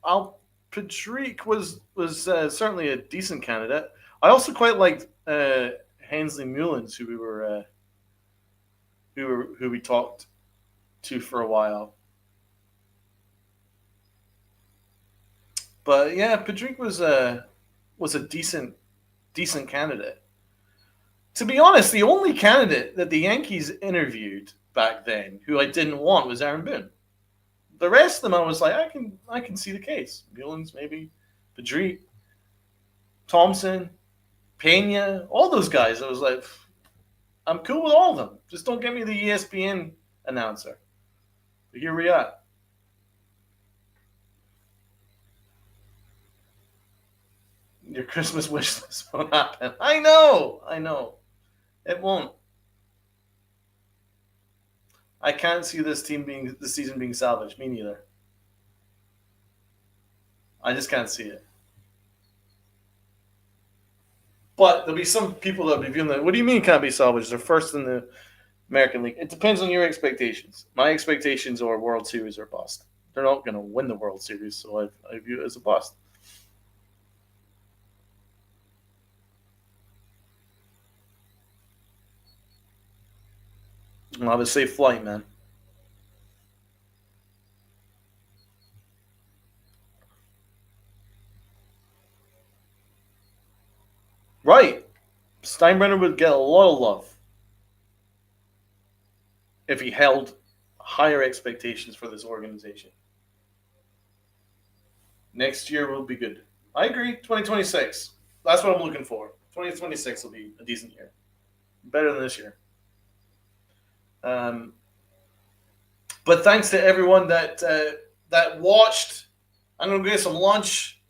Al Patrick was certainly a decent candidate. I also quite liked Hensley Mullins, who we talked to for a while. But yeah, Patrick was a decent candidate. To be honest, the only candidate that the Yankees interviewed back then who I didn't want was Aaron Boone. The rest of them, I was like, I can see the case. Mullins, maybe, Patrick, Thompson, Pena, all those guys. I was like, I'm cool with all of them. Just don't get me the ESPN announcer. But here we are. Your Christmas wish list won't happen. I know. It won't. I can't see this season being salvaged. Me neither. I just can't see it. But there'll be some people that'll be viewing that. What do you mean can't be salvaged? They're first in the American League. It depends on your expectations. My expectations are World Series or bust. They're not going to win the World Series, so I view it as a bust. I'll have a safe flight, man. Right. Steinbrenner would get a lot of love if he held higher expectations for this organization. Next year will be good. I agree. 2026. That's what I'm looking for. 2026 will be a decent year. Better than this year. Um, but thanks to everyone that watched. I'm going to get some lunch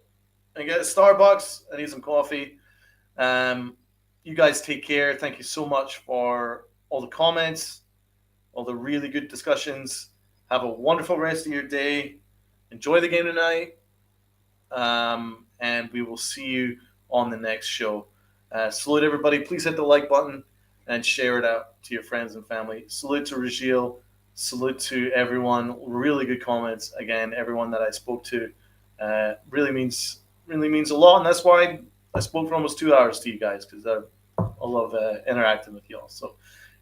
and get a Starbucks. I need some coffee. You guys take care. Thank you so much for all the comments, all the really good discussions. Have a wonderful rest of your day. Enjoy the game tonight. And we will see you on the next show. Salute everybody. Please hit the like button and share it out to your friends and family. Salute to Regil. Salute to everyone. Really good comments. Again, everyone that I spoke to really means a lot, and that's why I spoke for almost 2 hours to you guys, because I love interacting with y'all. So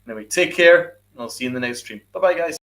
anyway, take care, and I'll see you in the next stream. Bye-bye, guys.